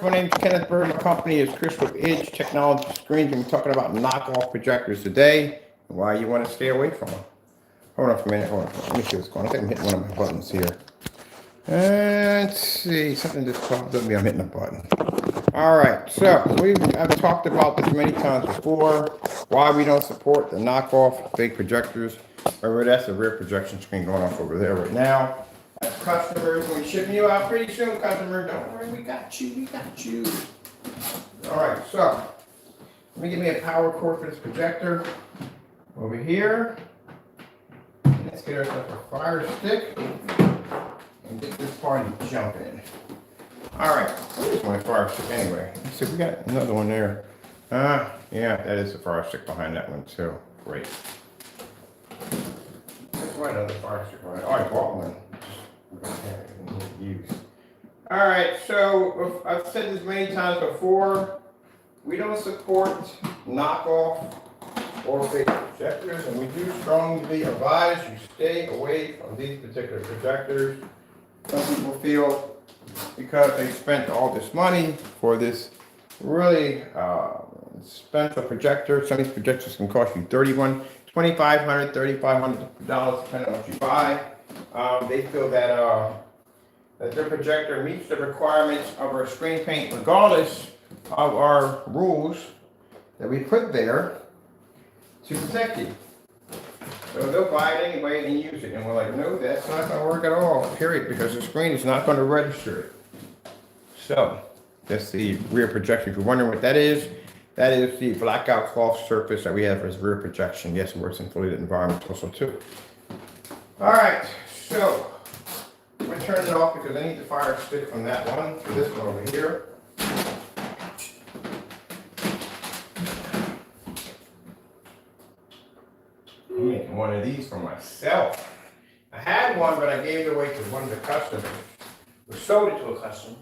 My name is Kenneth Bird. My company is Crystal Edge Technology Screens. We're talking about knockoff projectors today and why you want to stay away from them. Hold on for a minute. Hold on. Let me see what's going on. I think I'm hitting one of my buttons here. Let's see. Something just popped up. I'm hitting a button. All right. So I've talked about this many times before. Why we don't support the knockoff fake projectors. Remember, that's a rear projection screen going off over there right now. As customers, we're shipping you out pretty soon, customer. Don't worry, we got you, we got you. All right, so let me give me a power cord for this projector over here. Let's get ourselves a fire stick and get this party jumping. All right, where's my fire stick anyway? Let's see, we got another one there. Yeah, that is a fire stick behind that one too. Great. That's why another fire stick behind. Oh, I bought one. All right, so I've said this many times before. We don't support knockoff or fake projectors, and we do strongly advise you stay away from these particular projectors. Some people feel because they spent all this money for this really expensive projector. Some of these projectors can cost you $2,500, $3,500 depending on what you buy. They feel that their projector meets the requirements of our screen paint, regardless of our rules that we put there to protect you. So they'll buy it anyway and use it, and we're like, no, that's not going to work at all. Period, because the screen is not going to register it. So that's the rear projection. If you're wondering what that is the blackout cloth surface that we have as rear projection. Yes, it works in fully lit environments also too. All right, so I'm going to turn it off because I need the fire stick from that one to this one over here. I'm making one of these for myself. I had one, but I gave it away to one of the customers. We sold it to a customer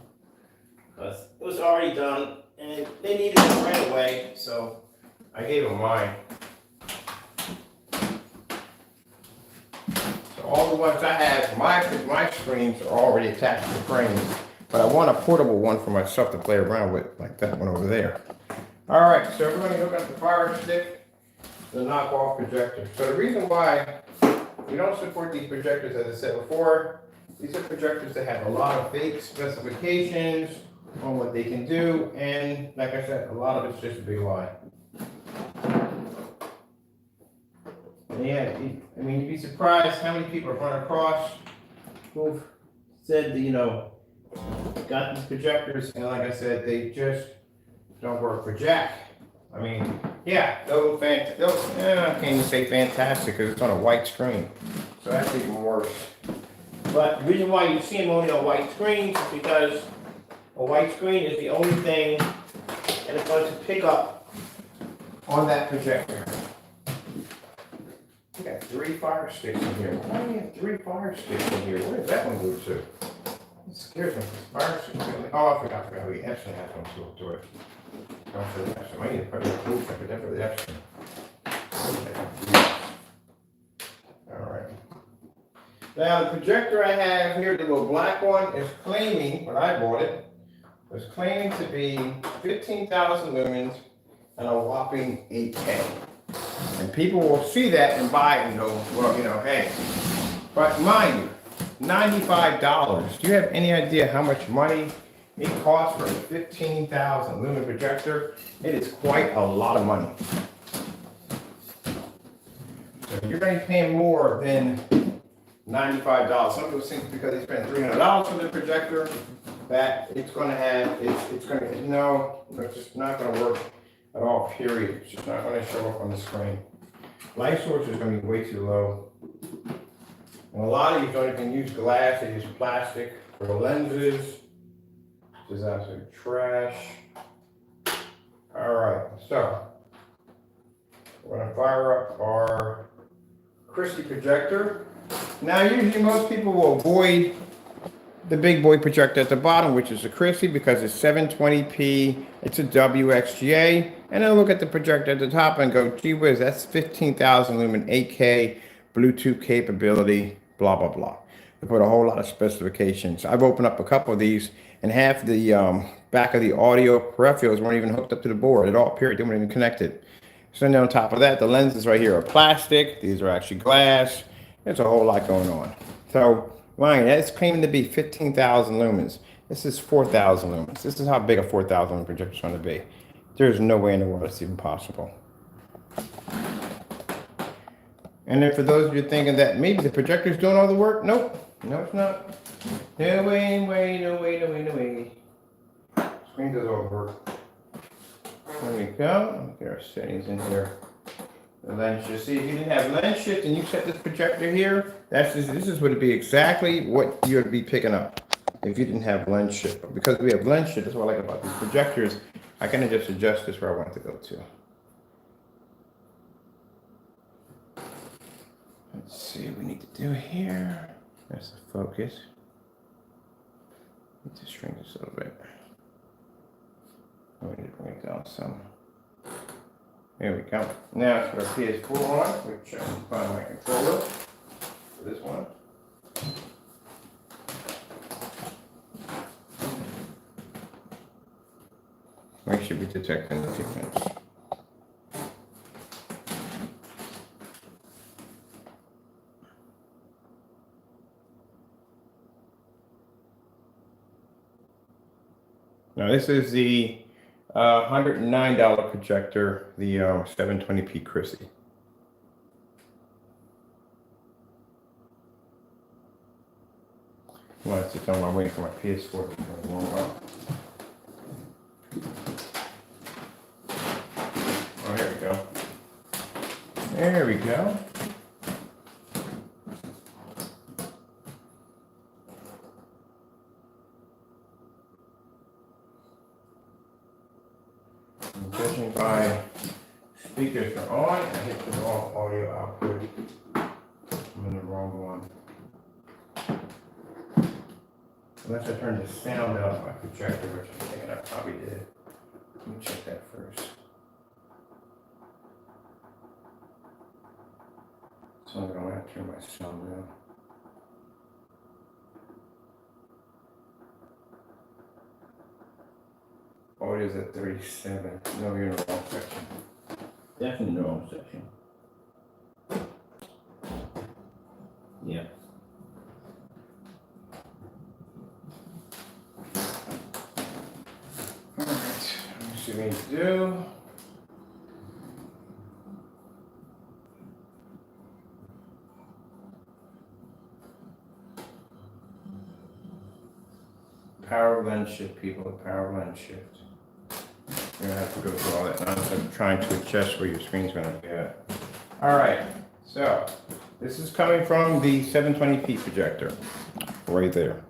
because it was already done and they needed it right away, so I gave them mine. All the ones I have, my screens are already attached to the frames, but I want a portable one for myself to play around with, like that one over there. All right, so we're going to hook up the fire stick, the knockoff projector. So the reason why we don't support these projectors, as I said before, these are projectors that have a lot of fake specifications on what they can do, and like I said, a lot of it's just a big lie. Yeah, I mean, you'd be surprised how many people I've run across who've said that, got these projectors, and like I said, they just don't work for jack. I mean, yeah, I can't even say fantastic because it's on a white screen, so that's even worse. But the reason why you see them only on white screens is because a white screen is the only thing that is going to pick up on that projector. We got 3 fire sticks in here. Why do you have 3 fire sticks in here? Where does that one go to? It scares me. Fire sticks. Oh, I forgot. We actually have one to it. Don't for the Epson. I need to put it in the booth. I put that for the Epson. All right. Now, the projector I have here, the little black one, is claiming, when I bought it, was claiming to be 15,000 lumens and a whopping 8K. And people will see that and buy it and go, well, hey. But mind you, $95. Do you have any idea how much money it costs for a 15,000 lumen projector? It is quite a lot of money. So you're going to be paying more than $95. Some people think because they spent $300 for the projector that it's going to have, no, it's just not going to work at all, period. It's just not going to show up on the screen. Light source is going to be way too low. And a lot of you don't even use glass, they use plastic for the lenses. This is absolute trash. All right, so we're going to fire up our Christie projector. Now, usually most people will avoid the big boy projector at the bottom, which is a Christie, because it's 720p, it's a WXGA, and then look at the projector at the top and go, gee whiz, that's 15,000 lumen, 8K, Bluetooth capability, blah, blah, blah. They put a whole lot of specifications. I've opened up a couple of these, and half the back of the audio peripherals weren't even hooked up to the board at all, period. They weren't even connected. So then on top of that, the lenses right here are plastic. These are actually glass. There's a whole lot going on. So, mind, that's claiming to be 15,000 lumens. This is 4,000 lumens. This is how big a 4,000 lumen projector is going to be. There's no way in the world it's even possible. And then for those of you thinking that maybe the projector's doing all the work, nope. No, it's not. No way, no way, no way, no way, no way. Screen does all the work. There we go. There are settings in here. The lens shift. See, if you didn't have lens shift and you set this projector here, this would be exactly what you would be picking up if you didn't have lens shift. But because we have lens shift, that's what I like about these projectors. I can just adjust this where I want it to go to. Let's see what we need to do here. That's the focus. Need to shrink this a little bit. We need to bring it down some. There we go. Now let's put our PS4 on, which I can find my controller for this one. We should be detecting the difference. Now this is the $109 projector, the 720p Chrissy. Well, that's the time I'm waiting for my PS4 to turn on. Oh, here we go. There we go. Judging by speakers are on, I hit the wrong audio output. I'm in the wrong one. Unless I turn the sound out of my projector, which I'm thinking I probably did. Let me check that first. So I'm going to turn my sound down. Audio's at 37. No, you're in the wrong section. Definitely in the wrong section. Yeah. Alright, let me see what we need to do. Power lens shift, people, power lens shift. You're gonna have to go through all that nonsense of trying to adjust where your screen's gonna be at. All right, so this is coming from the 720p projector, right there.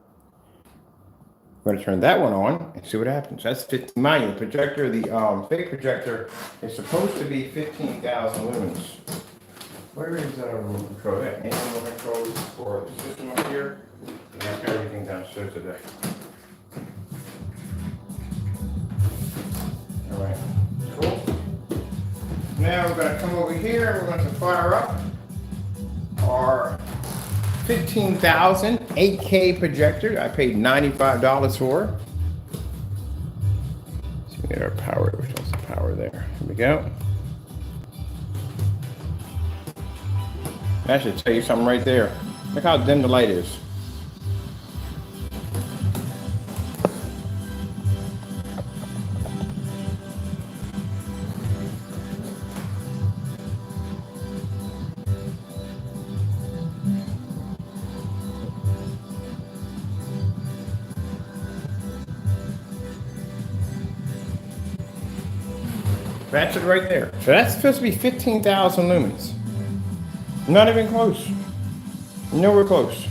I'm gonna turn that one on and see what happens. That's 15, mind you, the projector, the fake projector is supposed to be 15,000 lumens. Where is the remote control? That animal controls for the system up here. And I've got everything downstairs today. All right, cool. Now we're going to come over here. We're going to fire up our 15,000 8K projector. I paid $95 for. So we get our power. Which was the power there? Here we go. That should tell you something right there. Look how dim the light is. That's it right there. So that's supposed to be 15,000 lumens. Not even close. Nowhere close.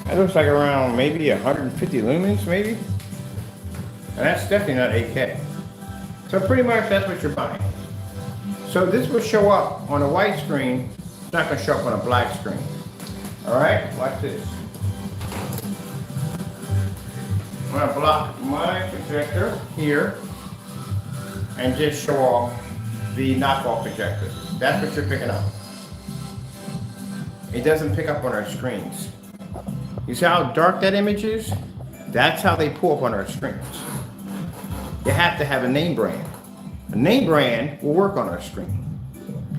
That looks like around maybe 150 lumens, maybe. And that's definitely not 8K. So pretty much that's what you're buying. So this will show up on a white screen. It's not going to show up on a black screen. All right, watch this. I'm going to block my projector here and just show off the knockoff projector. That's what you're picking up. It doesn't pick up on our screens. You see how dark that image is? That's how they pull up on our screens. You have to have a name brand. A name brand will work on our screen.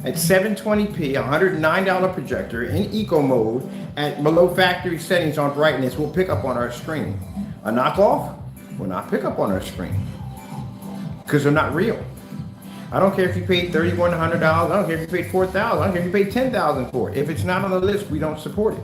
At 720p, $109 projector in eco mode at below factory settings on brightness will pick up on our screen. A knockoff will not pick up on our screen because they're not real. I don't care if you paid $3,100. I don't care if you paid $4,000. I don't care if you paid $10,000 for it. If it's not on the list, we don't support it.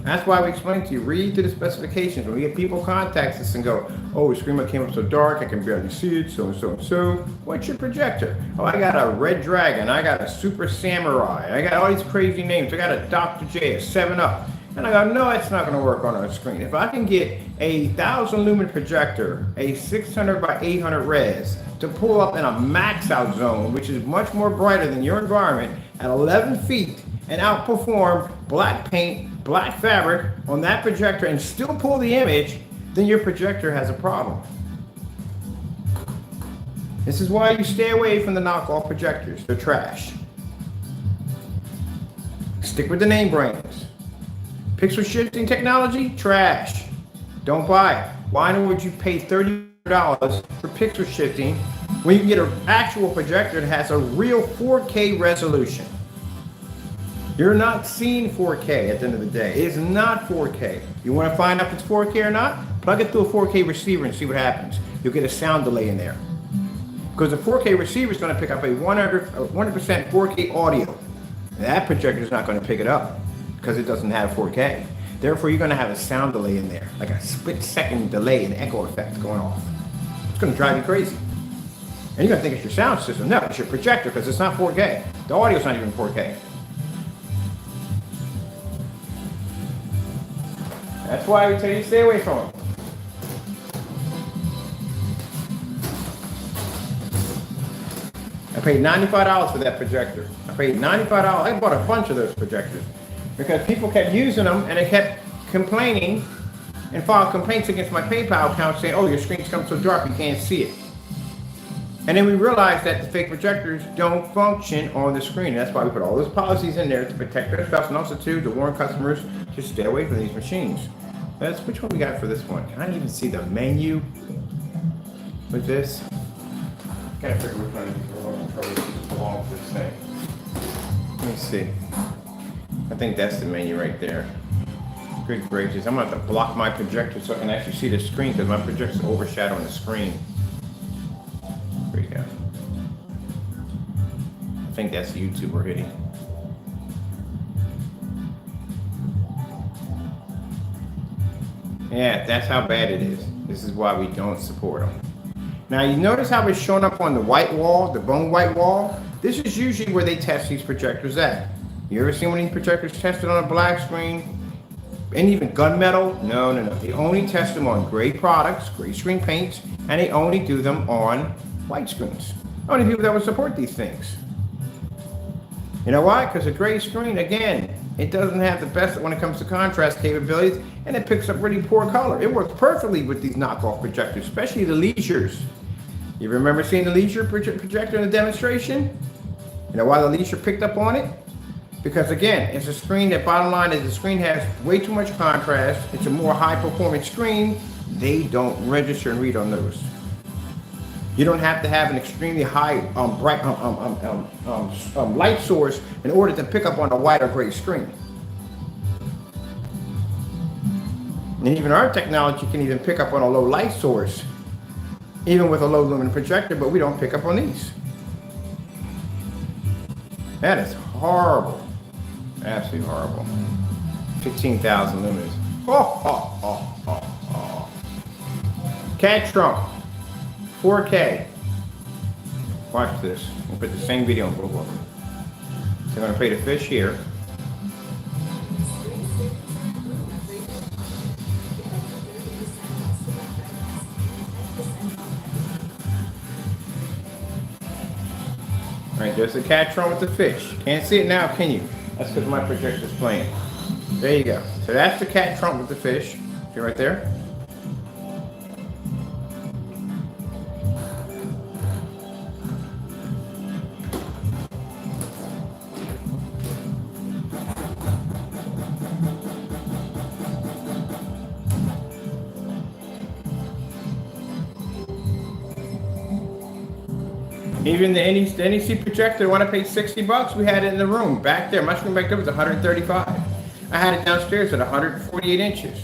That's why we explain to you, read through the specifications. When we get people contact us and go, oh, the screen came up so dark, I can barely see it, so and so and so. What's your projector? Oh, I got a Red Dragon, I got a Super Samurai, I got all these crazy names, I got a Dr. J, a 7-Up. And I go, no, it's not gonna work on our screen. If I can get a 1,000 lumen projector, a 600 by 800 res, to pull up in a max out zone, which is much more brighter than your environment, at 11 feet, and outperform black paint, black fabric on that projector and still pull the image, then your projector has a problem. This is why you stay away from the knockoff projectors. They're trash. Stick with the name brands. Pixel shifting technology, trash. Don't buy it. Why would you pay $30 for pixel shifting when you can get an actual projector that has a real 4K resolution? You're not seeing 4K at the end of the day. It's not 4K. You want to find out if it's 4K or not? Plug it through a 4K receiver and see what happens. You'll get a sound delay in there. Because the 4K receiver is going to pick up a 100% 4K audio. And that projector is not going to pick it up because it doesn't have 4K. Therefore, you're going to have a sound delay in there, like a split-second delay and echo effect going off. It's going to drive you crazy. And you're going to think it's your sound system. No, it's your projector because it's not 4K. The audio's not even 4K. That's why we tell you to stay away from them. I paid $95 for that projector. I paid $95. I bought a bunch of those projectors because people kept using them and they kept complaining and filed complaints against my PayPal account saying, oh, your screen's come so dark you can't see it. And then we realized that the fake projectors don't function on the screen. That's why we put all those policies in there to protect ourselves and also to warn customers to stay away from these machines. That's which one we got for this one. Can I even see the menu with this? Gotta figure which one belongs to this thing. Let me see. I think that's the menu right there. Good gracious. I'm gonna have to block my projector so I can actually see the screen because my projector's overshadowing the screen. There you go. I think that's YouTube we're hitting. Yeah, that's how bad it is. This is why we don't support them. Now you notice how it's showing up on the white wall, the bone white wall? This is usually where they test these projectors at. You ever seen one of these projectors tested on a black screen? And even gunmetal? No. They only test them on gray products, gray screen paints, and they only do them on white screens. Only people that would support these things. You know why? Because a gray screen, again, it doesn't have the best when it comes to contrast capabilities, and it picks up really poor color. It works perfectly with these knockoff projectors, especially the Leisures. You remember seeing the Leisure projector in the demonstration? You know why the Leisure picked up on it? Because again, it's a screen that, bottom line is, the screen has way too much contrast. It's a more high performance screen. They don't register and read on those. You don't have to have an extremely high bright light source in order to pick up on a white or gray screen. And even our technology can even pick up on a low light source, even with a low lumen projector, but we don't pick up on these. That is horrible. Absolutely horrible. 15,000 lumens. Cat trunk. 4K. Watch this. We'll put the same video on both of them. So I'm going to put the fish here. All right, there's the cat trunk with the fish. Can't see it now, can you? That's because my projector's playing. There you go. So that's the cat trunk with the fish. See right there? Even the NEC projector, when I paid $60, we had it in the room back there. My screen back there was 135. I had it downstairs at 148 inches.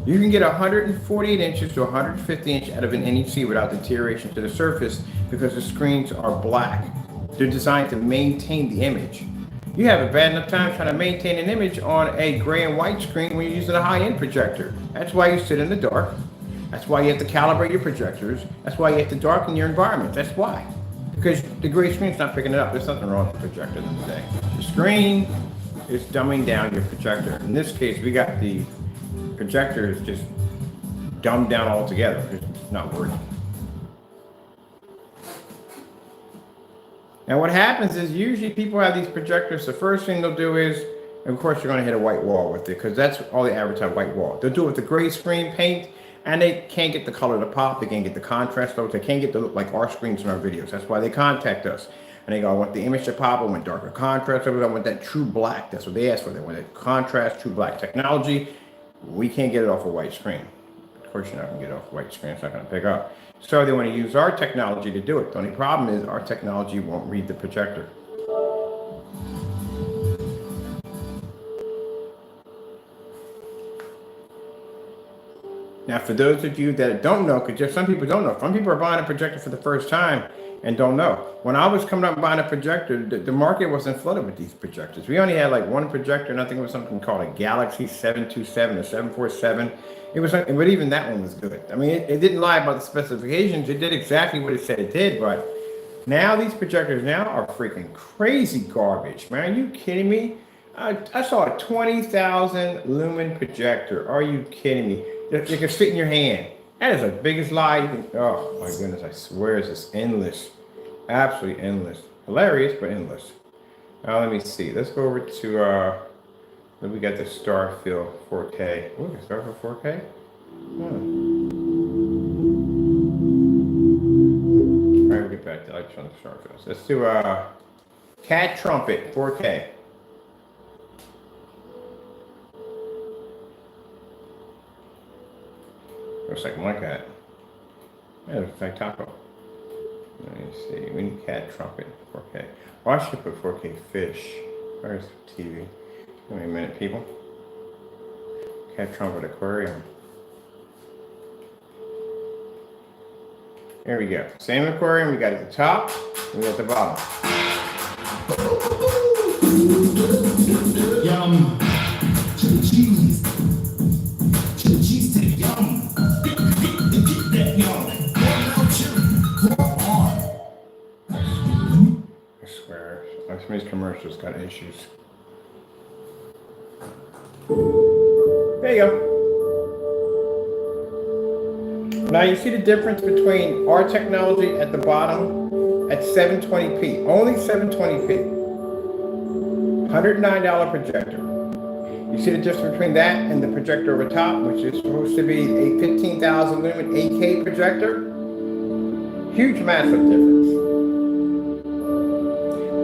You can get 148 inches to 150 inch out of an NEC without deterioration to the surface because the screens are black. They're designed to maintain the image. You have a bad enough time trying to maintain an image on a gray and white screen when you're using a high-end projector. That's why you sit in the dark. That's why you have to calibrate your projectors. That's why you have to darken your environment. That's why. Because the gray screen's not picking it up. There's nothing wrong with the projector today. The screen is dumbing down your projector. In this case, we got the projector is just dumbed down altogether. It's not working. Now what happens is usually people have these projectors. The first thing they'll do is, of course, you're going to hit a white wall with it because that's all they advertise, white wall. They'll do it with the gray screen paint, and they can't get the color to pop. They can't get the contrast though. They can't get to look like our screens in our videos. That's why they contact us. And they go, I want the image to pop. I want darker contrast. I want that true black. That's what they ask for. They want that contrast, true black technology. We can't get it off a white screen. Of course, you're not going to get it off a white screen. It's not going to pick up. So they want to use our technology to do it. The only problem is our technology won't read the projector. Now, for those of you that don't know, because some people don't know, some people are buying a projector for the first time and don't know. When I was coming up and buying a projector, the market wasn't flooded with these projectors. We only had like one projector, and I think it was something called a Galaxy 727 or 747. It was, but even that one was good. I mean, it didn't lie about the specifications. It did exactly what it said it did, but now these projectors now are freaking crazy garbage, man. Are you kidding me? I saw a 20,000 lumen projector. Are you kidding me? It can fit in your hand. That is the biggest lie. Oh my goodness, I swear it's just endless. Absolutely endless. Hilarious, but endless. Now let me see. Let's go over to we got the Starfield 4K. Ooh, Starfield 4K? Alright, we'll get back to electronic Starfields. Let's do Cat Trumpet 4K. Looks like my cat. Yeah, it looks like Taco. Let me see. We need Cat Trumpet 4K. Well, I should put 4K fish. Where's the TV? Give me a minute, people. Cat Trumpet Aquarium. There we go. Same aquarium. We got at the top. We got the bottom. Yum. Chili cheese. Chili cheese take yum. Get that yum. Go on. I swear. Some of these commercials got issues. There you go. Now you see the difference between our technology at the bottom at 720p, only 720p. $109 projector. You see the difference between that and the projector over top, which is supposed to be a 15,000 lumen 8K projector. Huge, massive difference.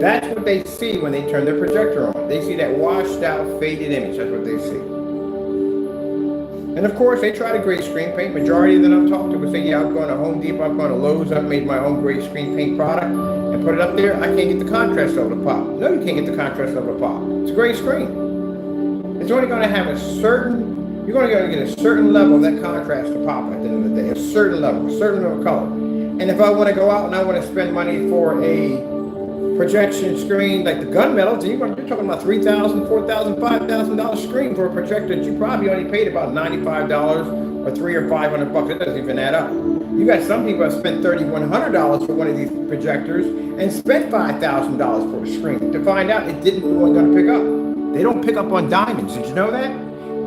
That's what they see when they turn their projector on. They see that washed out, faded image. That's what they see. And of course, they try to gray screen paint. Majority of them I've talked to would say, yeah, I've gone to Home Depot, I've gone to Lowe's, I've made my own gray screen paint product and put it up there. I can't get the contrast level to pop. No, you can't get the contrast level to pop. It's a gray screen. It's only going to have a certain, you're going to get a certain level of that contrast to pop at the end of the day. A certain level of color. And if I want to go out and I want to spend money for a projection screen like the gunmetal, you're talking about $3,000, $4,000, $5,000 screen for a projector that you probably only paid about $95 or $300 or $500. It doesn't even add up. You got some people that spent $3,100 for one of these projectors and spent $5,000 for a screen to find out it wasn't going to pick up. They don't pick up on diamonds. Did you know that?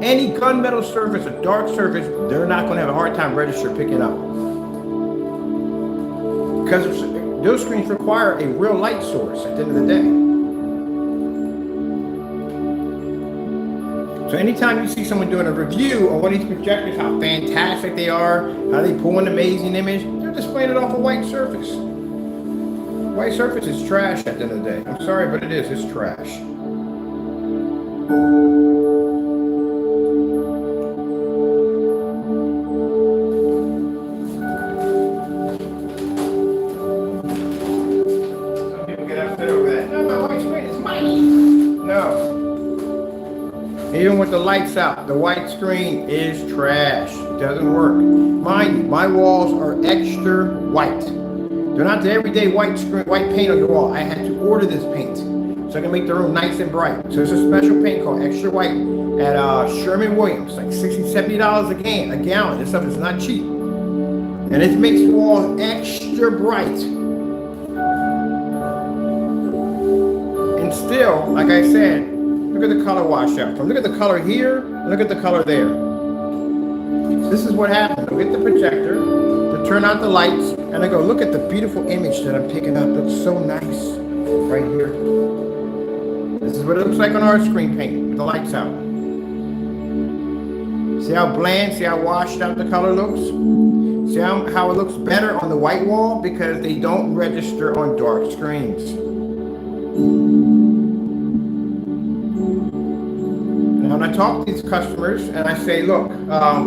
Any gunmetal surface or dark surface, they're not going to have a hard time register picking up. Because those screens require a real light source at the end of the day. So anytime you see someone doing a review on one of these projectors, how fantastic they are, how they pull an amazing image, they're displaying it off a white surface. White surface is trash at the end of the day. I'm sorry, but it is. It's trash. with the lights out. The white screen is trash. It doesn't work. Mind you, my walls are extra white. They're not the everyday white paint on your wall. I had to order this paint so I can make the room nice and bright. So it's a special paint called Extra White at Sherman-Williams, like $60, $70 a gallon. This stuff is not cheap. And it makes the walls extra bright. And still, like I said, look at the color washout. Look at the color here, and look at the color there. This is what happens. I get the projector to turn out the lights, and I go, look at the beautiful image that I'm picking up. It looks so nice right here. This is what it looks like on our screen paint with the lights out. See how bland, see how washed out the color looks? See how it looks better on the white wall because they don't register on dark screens. Now when I talk to these customers and I say, look,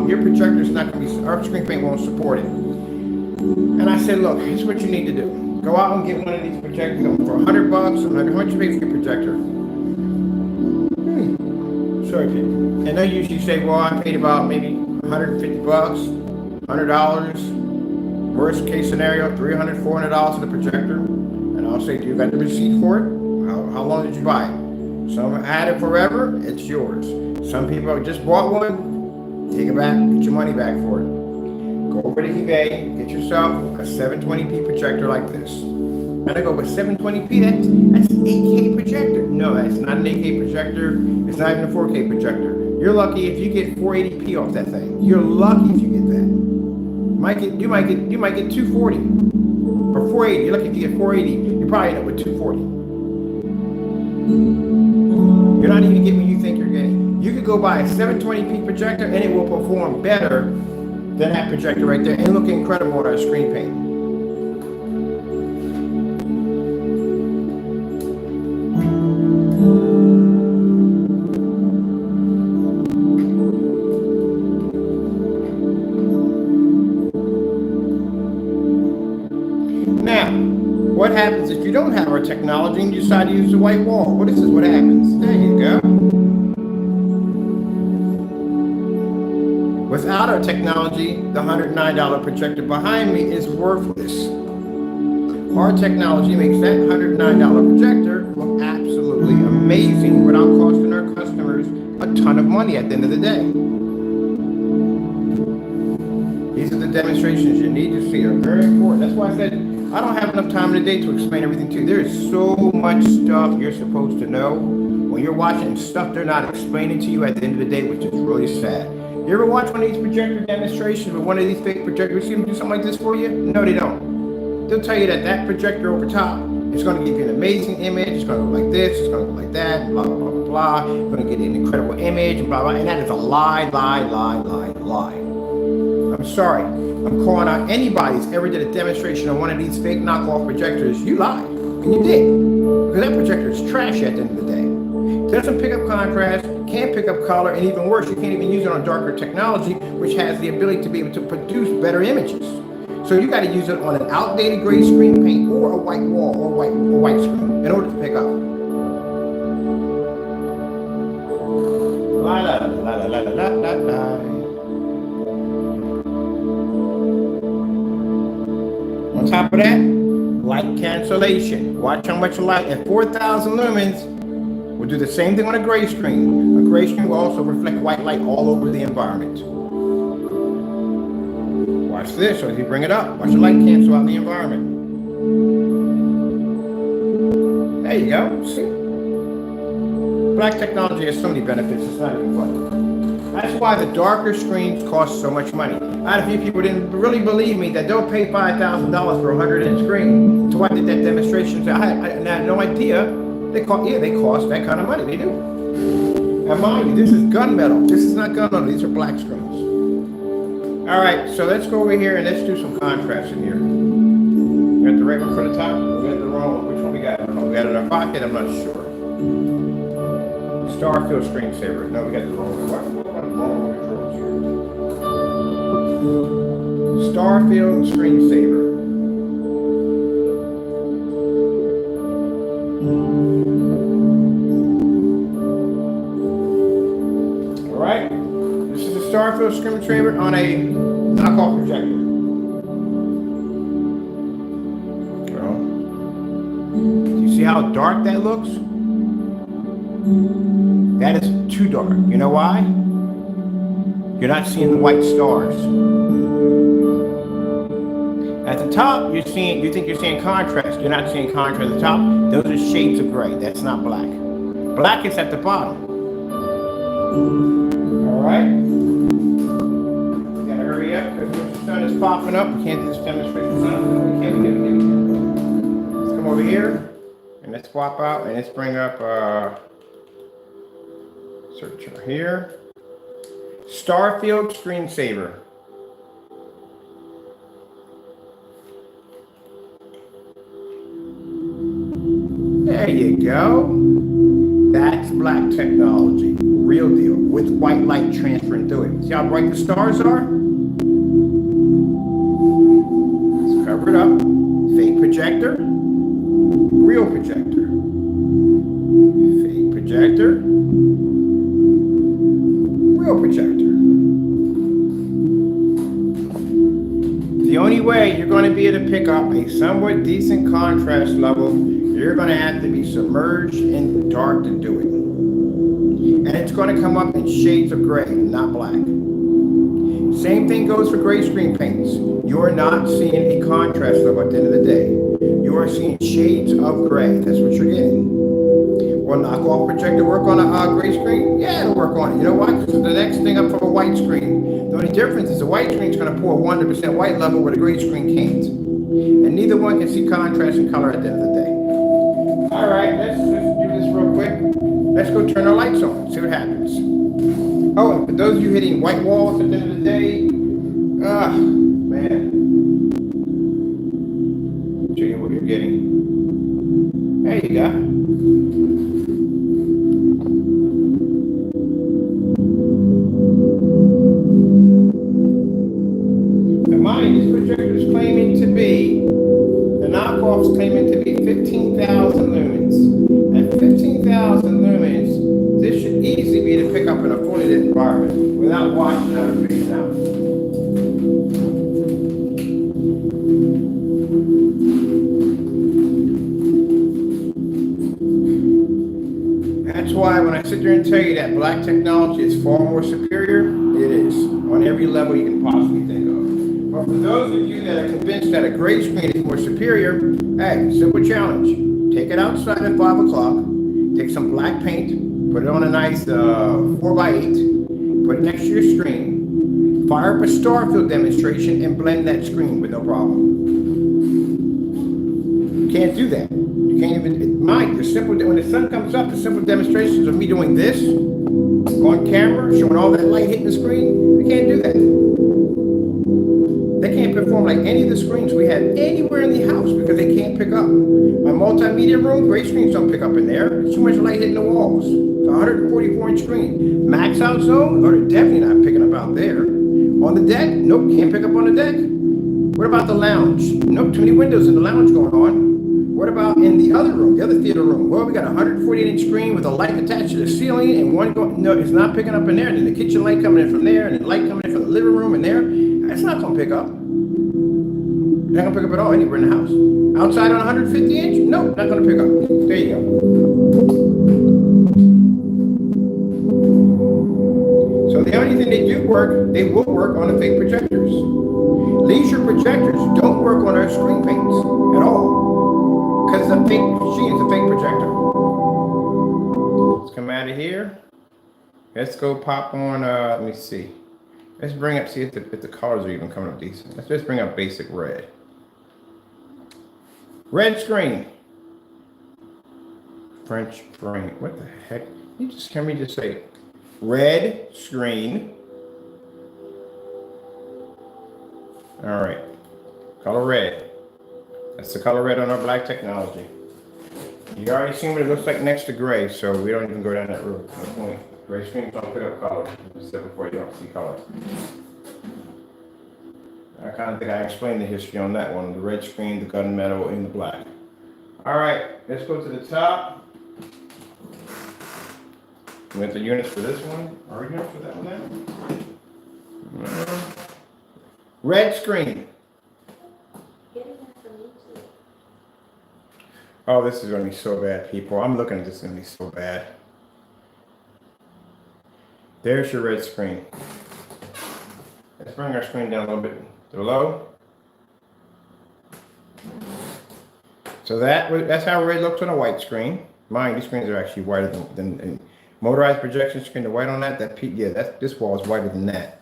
your projector's not going to be, our screen paint won't support it. And I said, look, here's what you need to do. Go out and get one of these projectors for $100 bucks. I'm like, how much you pay for your projector? Sorry, people. And they usually say, well, I paid about maybe 150 bucks, $100. Worst case scenario, $300, $400 for the projector. And I'll say, do you got the receipt for it? How long did you buy it? Some had it forever, it's yours. Some people just bought one, take it back, get your money back for it. Go over to eBay, get yourself a 720p projector like this. And I go, but 720p, that's an 8K projector. No, that's not an 8K projector. It's not even a 4K projector. You're lucky if you get 480p off that thing. You're lucky if you get that. You might get 240 or 480. You're lucky if you get 480. You probably end up with 240. You're not even getting what you think you're getting. You could go buy a 720p projector and it will perform better than that projector right there and look incredible on our screen paint. Now, what happens if you don't have our technology and you decide to use the white wall? Well, this is what happens. There you go. Without our technology, the $109 projector behind me is worthless. Our technology makes that $109 projector look absolutely amazing without costing our customers a ton of money at the end of the day. These are the demonstrations you need to see. They're very important. That's why I said I don't have enough time in the day to explain everything to you. There is so much stuff you're supposed to know when you're watching stuff they're not explaining to you at the end of the day, which is really sad. You ever watch one of these projector demonstrations with one of these fake projectors? See them do something like this for you? No, they don't. They'll tell you that projector over top is going to give you an amazing image. It's going to look like this. It's going to look like that. Blah, blah, blah, blah, blah. You're going to get an incredible image. Blah, blah. And that is a lie, lie, lie, lie, lie. I'm sorry. I'm calling out anybody who's ever did a demonstration on one of these fake knockoff projectors. You lied. And you did. Because that projector is trash at the end of the day. It doesn't pick up contrast, can't pick up color, and even worse, you can't even use it on darker technology, which has the ability to be able to produce better images. So you got to use it on an outdated gray screen paint or a white wall or white screen in order to pick up. La la la la la la la la. On top of that, light cancellation. Watch how much light at 4,000 lumens. We'll do the same thing on a gray screen. A gray screen will also reflect white light all over the environment. Watch this, so as you bring it up, watch the light cancel out the environment. There you go, see? Black technology has so many benefits, it's not even funny. That's why the darker screens cost so much money. I had a few people who didn't really believe me that they'll pay $5,000 for a 100-inch screen. So I did that demonstration. I had no idea. They cost that kind of money. They do. And mind you, this is gunmetal. This is not gunmetal. These are black screens. All right, so let's go over here and let's do some contrast in here. We got the right one for the top. We got the wrong one. Which one we got? I don't know. We got it in our pocket. I'm not sure. Starfield screensaver. No, we got the wrong one. What wrong controls here? Starfield screensaver. Starfield screen retriever on a knockoff projector. Well, do you see how dark that looks? That is too dark. You know why? You're not seeing the white stars. At the top, you think you're seeing contrast. You're not seeing contrast at the top. Those are shades of gray. That's not black. Black is at the bottom. All right. Gotta hurry up because the sun is popping up. We can't do this demonstration. We can't. Let's come over here and let's swap out and let's bring up search here. Starfield screensaver. There you go. That's black technology. Real deal. With white light transferring through it. See how bright the stars are? Let's cover it up. Fake projector. Real projector. Fake projector. Real projector. The only way you're going to be able to pick up a somewhat decent contrast level, you're going to have to be submerged in the dark to do it. And it's going to come up in shades of gray, not black. Same thing goes for gray screen paints. You're not seeing a contrast level at the end of the day. You are seeing shades of gray. That's what you're getting. Will knockoff projector work on a gray screen? Yeah, it'll work on it. You know why? Because the next thing up from a white screen. The only difference is the white screen is going to pull a 100% white level where the gray screen can't. And neither one can see contrast and color at the end of the day. All right, let's do this real quick. Let's go turn our lights on, see what happens. Oh, and for those of you hitting white walls at the end of the day, man. Show you what you're getting. There you go. Now mind, this projector is claiming to be, the knockoff's claiming to be 15,000 lumens. At 15,000 lumens, this should easily be to pick up in a fully lit environment without watching out or fading out. That's why when I sit there and tell you that black technology is far more superior, it is on every level you can possibly think of. But for those of you that are convinced that a gray screen is more superior, hey, simple challenge. Take it outside at 5 o'clock, take some black paint, put it on a nice 4x8, put it next to your screen, fire up a Starfield demonstration and blend that screen with no problem. You can't do that. You can't even, mind, the simple, when the sun comes up, the simple demonstrations of me doing this on camera, showing all that light hitting the screen, you can't do that. They can't perform like any of the screens we have anywhere in the house because they can't pick up. My multimedia room, gray screens don't pick up in there. There's too much light hitting the walls. It's a 144-inch screen. Max out zone, or they're definitely not picking up out there. On the deck, nope, can't pick up on the deck. What about the lounge? Nope, too many windows in the lounge going on. What about in the other room, the other theater room? Well, we got a 148-inch screen with a light attached to the ceiling, and one going, no, it's not picking up in there. And then the kitchen light coming in from there, and the light coming in from the living room and there. That's not going to pick up. Not going to pick up at all anywhere in the house. Outside on 150-inch? Nope, not going to pick up. There you go. So the only thing they do work, they will work on the fake projectors. Leisure projectors don't work on our screen paints at all. Because the fake machine is a fake projector. Let's come out of here. Let's go pop on, let me see. Let's bring up, see if the colors are even coming up decent. Let's just bring up basic red. Red screen. French frame. What the heck? Can we just say red screen? All right. Color red. That's the color red on our black technology. You already seen what it looks like next to gray, so we don't even go down that road. No point. Gray screens don't pick up color. I said before, you don't see color. I kind of think I explained the history on that one. The red screen, the gunmetal, and the black. All right, let's go to the top. We have the units for this one. Are we units for that one now? Red screen. Oh, this is going to be so bad, people. I'm looking at this, going to be so bad. There's your red screen. Let's bring our screen down a little bit below. So that's how red looks on a white screen. Mine, these screens are actually whiter than motorized projection screen. The white on that, this wall is whiter than that.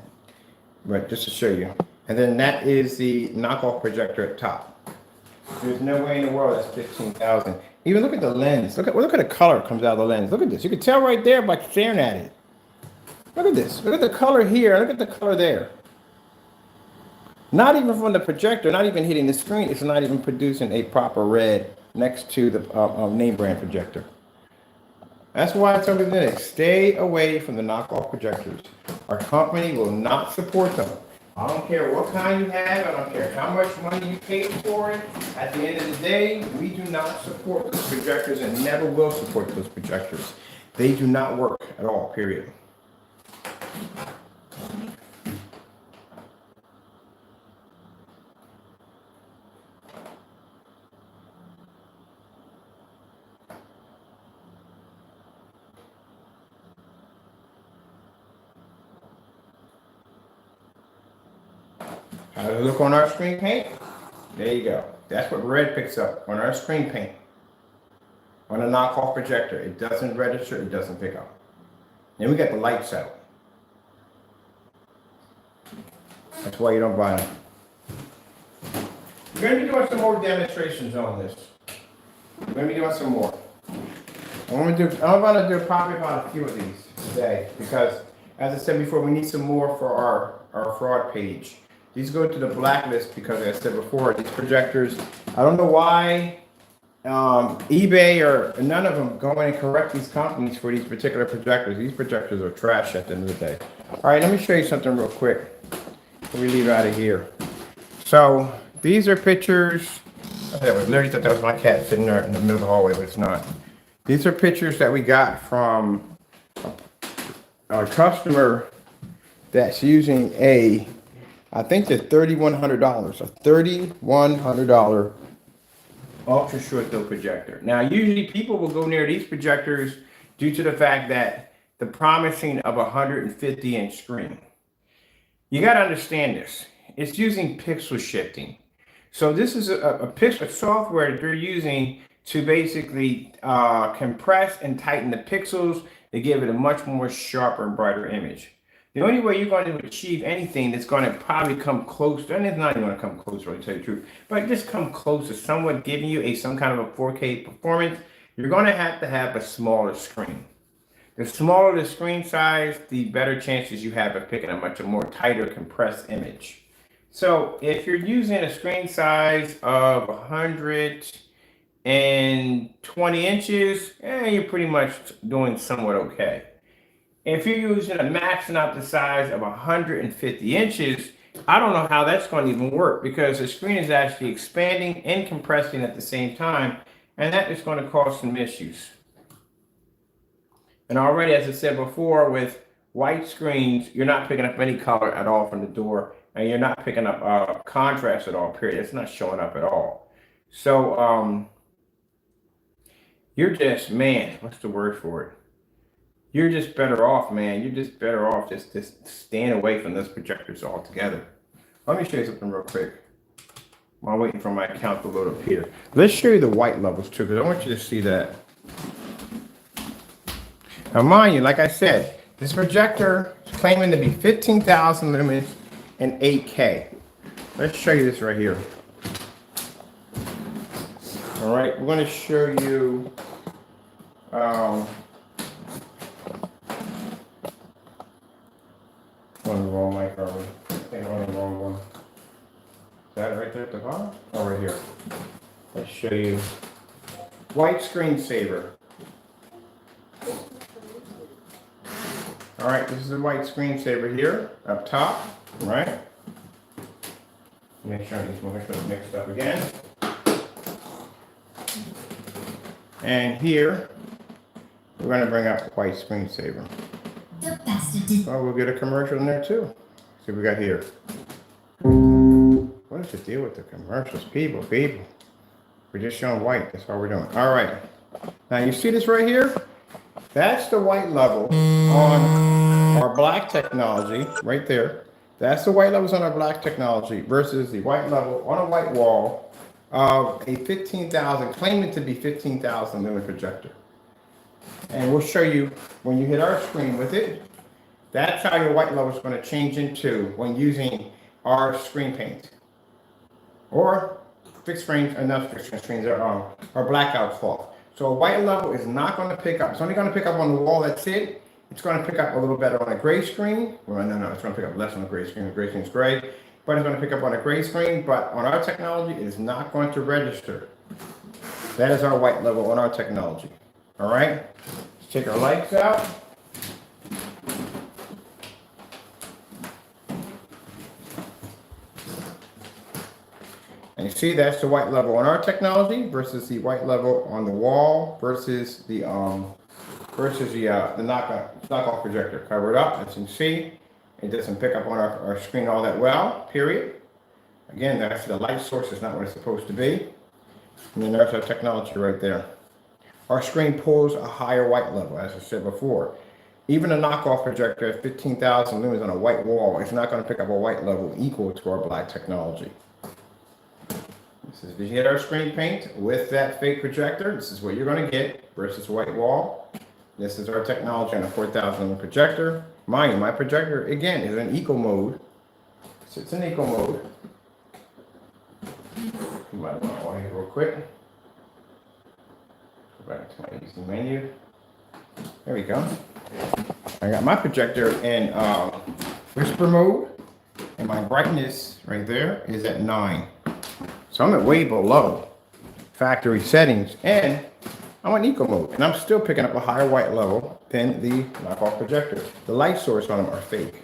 But just to show you. And then that is the knockoff projector at top. There's no way in the world that's 15,000. Even look at the lens. Look at the color that comes out of the lens. Look at this. You can tell right there by staring at it. Look at this. Look at the color here. Look at the color there. Not even from the projector, not even hitting the screen. It's not even producing a proper red next to the name brand projector. That's why I told you today, stay away from the knockoff projectors. Our company will not support them. I don't care what kind you have. I don't care how much money you pay for it. At the end of the day, we do not support those projectors and never will support those projectors. They do not work at all, period. How does it look on our screen paint? There you go. That's what red picks up on our screen paint. On a knockoff projector, it doesn't register, it doesn't pick up. Then we got the lights out. That's why you don't buy them. We're going to be doing some more demonstrations on this. We're going to be doing some more. I'm going to do probably about a few of these today because, as I said before, we need some more for our fraud page. These go to the blacklist because, as I said before, these projectors, I don't know why eBay or none of them go in and correct these companies for these particular projectors. These projectors are trash at the end of the day. All right, let me show you something real quick before we leave out of here. So these are pictures. I literally thought that was my cat sitting there in the middle of the hallway, but it's not. These are pictures that we got from a customer that's using I think they're $3,100, a $3,100 ultra short throw projector. Now, usually people will go near these projectors due to the fact that the promising of a 150-inch screen. You got to understand this. It's using pixel shifting. So this is a pixel software that they're using to basically compress and tighten the pixels to give it a much more sharper and brighter image. The only way you're going to achieve anything that's going to probably come close, and it's not even going to come close, really, to tell you the truth, but just come close to somewhat giving you some kind of a 4K performance, you're going to have a smaller screen. The smaller the screen size, the better chances you have of picking a much more tighter compressed image. So if you're using a screen size of 120 inches, you're pretty much doing somewhat okay. If you're using a maxing out the size of 150 inches, I don't know how that's going to even work because the screen is actually expanding and compressing at the same time, and that is going to cause some issues. And already, as I said before, with white screens, you're not picking up any color at all from the door, and you're not picking up contrast at all, period. It's not showing up at all. So you're just, man, what's the word for it? You're just better off, man. You're just better off just staying away from those projectors altogether. Let me show you something real quick while I'm waiting for my account to load up here. Let's show you the white levels too, because I want you to see that. Now, mind you, like I said, this projector is claiming to be 15,000 lumens and 8K. Let's show you this right here. All right, we're going to show you. On the wrong mic, are we? I think on the wrong one. Is that right there at the bottom? Oh, right here. Let's show you. White screensaver. All right, this is the white screensaver here, up top, right? Make sure these are mixed up again. And here, we're going to bring up the white screensaver. Oh, we'll get a commercial in there too. See what we got here. What is the deal with the commercials? People. We're just showing white. That's all we're doing. All right. Now you see this right here? That's the white level on our black technology right there. That's the white levels on our black technology versus the white level on a white wall of a 15,000, claiming to be 15,000 lumen projector. And we'll show you when you hit our screen with it. That's how your white level is going to change into when using our screen paint. Or fixed screens, enough fixed screens are blackout cloth. So a white level is not going to pick up. It's only going to pick up on the wall, that's it. It's going to pick up a little better on a gray screen. Well, no, it's going to pick up less on a gray screen. The gray screen is gray. But it's going to pick up on a gray screen. But on our technology, it is not going to register. That is our white level on our technology. All right? Let's take our lights out. And you see that's the white level on our technology versus the white level on the wall versus the knockoff projector. Covered up, as you can see, it doesn't pick up on our screen all that well, period. Again, that's the light source is not what it's supposed to be. And then there's our technology right there. Our screen pulls a higher white level, as I said before. Even a knockoff projector at 15,000 lumens on a white wall is not going to pick up a white level equal to our black technology. This is if you hit our screen paint with that fake projector, this is what you're going to get versus a white wall. This is our technology on a 4,000 lumen projector. Mind you, my projector, again, is in eco mode. So it's in eco mode. You might want to go here real quick. Go back to my easy menu. There we go. I got my projector in whisper mode, and my brightness right there is at 9. So I'm at way below factory settings, and I'm in eco mode, and I'm still picking up a higher white level than the knockoff projector. The light source on them are fake.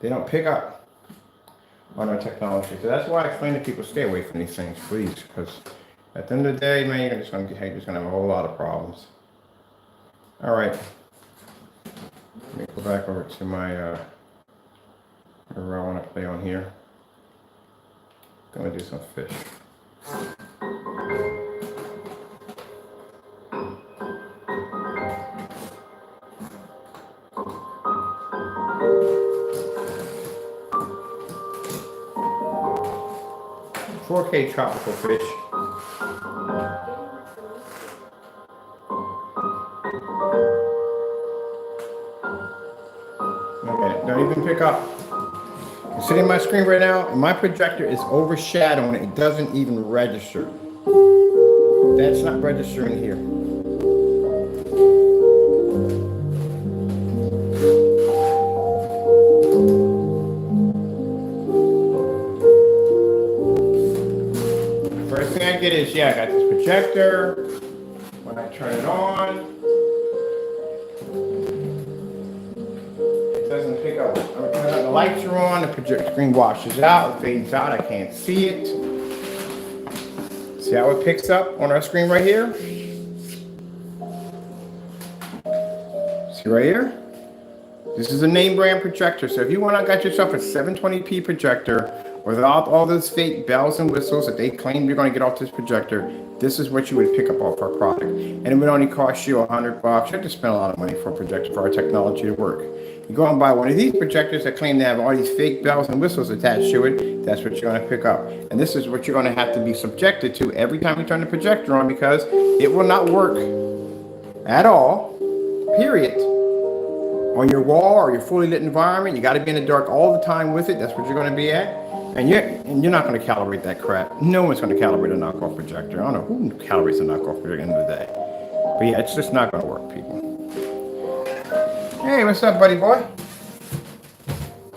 They don't pick up on our technology. So that's why I explain to people, stay away from these things, please, because at the end of the day, man, you're just gonna have a whole lot of problems. All right. Let me go back over to my whatever I want to play on here. Gonna do some fish. $4K tropical fish. Okay, don't even pick up. I'm sitting on my screen right now, and my projector is overshadowing it. It doesn't even register. That's not registering here. First thing I get is, I got this projector. When I turn it on, it doesn't pick up. The lights are on, the projector screen washes out, it fades out, I can't see it. See how it picks up on our screen right here? See right here? This is a name brand projector. So if you want to get yourself a 720p projector without all those fake bells and whistles that they claim you're going to get off this projector, this is what you would pick up off our product. And it would only cost you $100. You have to spend a lot of money for a projector for our technology to work. You go and buy one of these projectors that claim to have all these fake bells and whistles attached to it, that's what you're going to pick up. And this is what you're going to have to be subjected to every time you turn the projector on, because it will not work at all, period. On your wall or your fully lit environment, you got to be in the dark all the time with it. That's what you're going to be at. And you're not going to calibrate that crap. No one's going to calibrate a knockoff projector. I don't know who calibrates a knockoff projector at the end of the day. But yeah, it's just not going to work, people. Hey, what's up, buddy boy?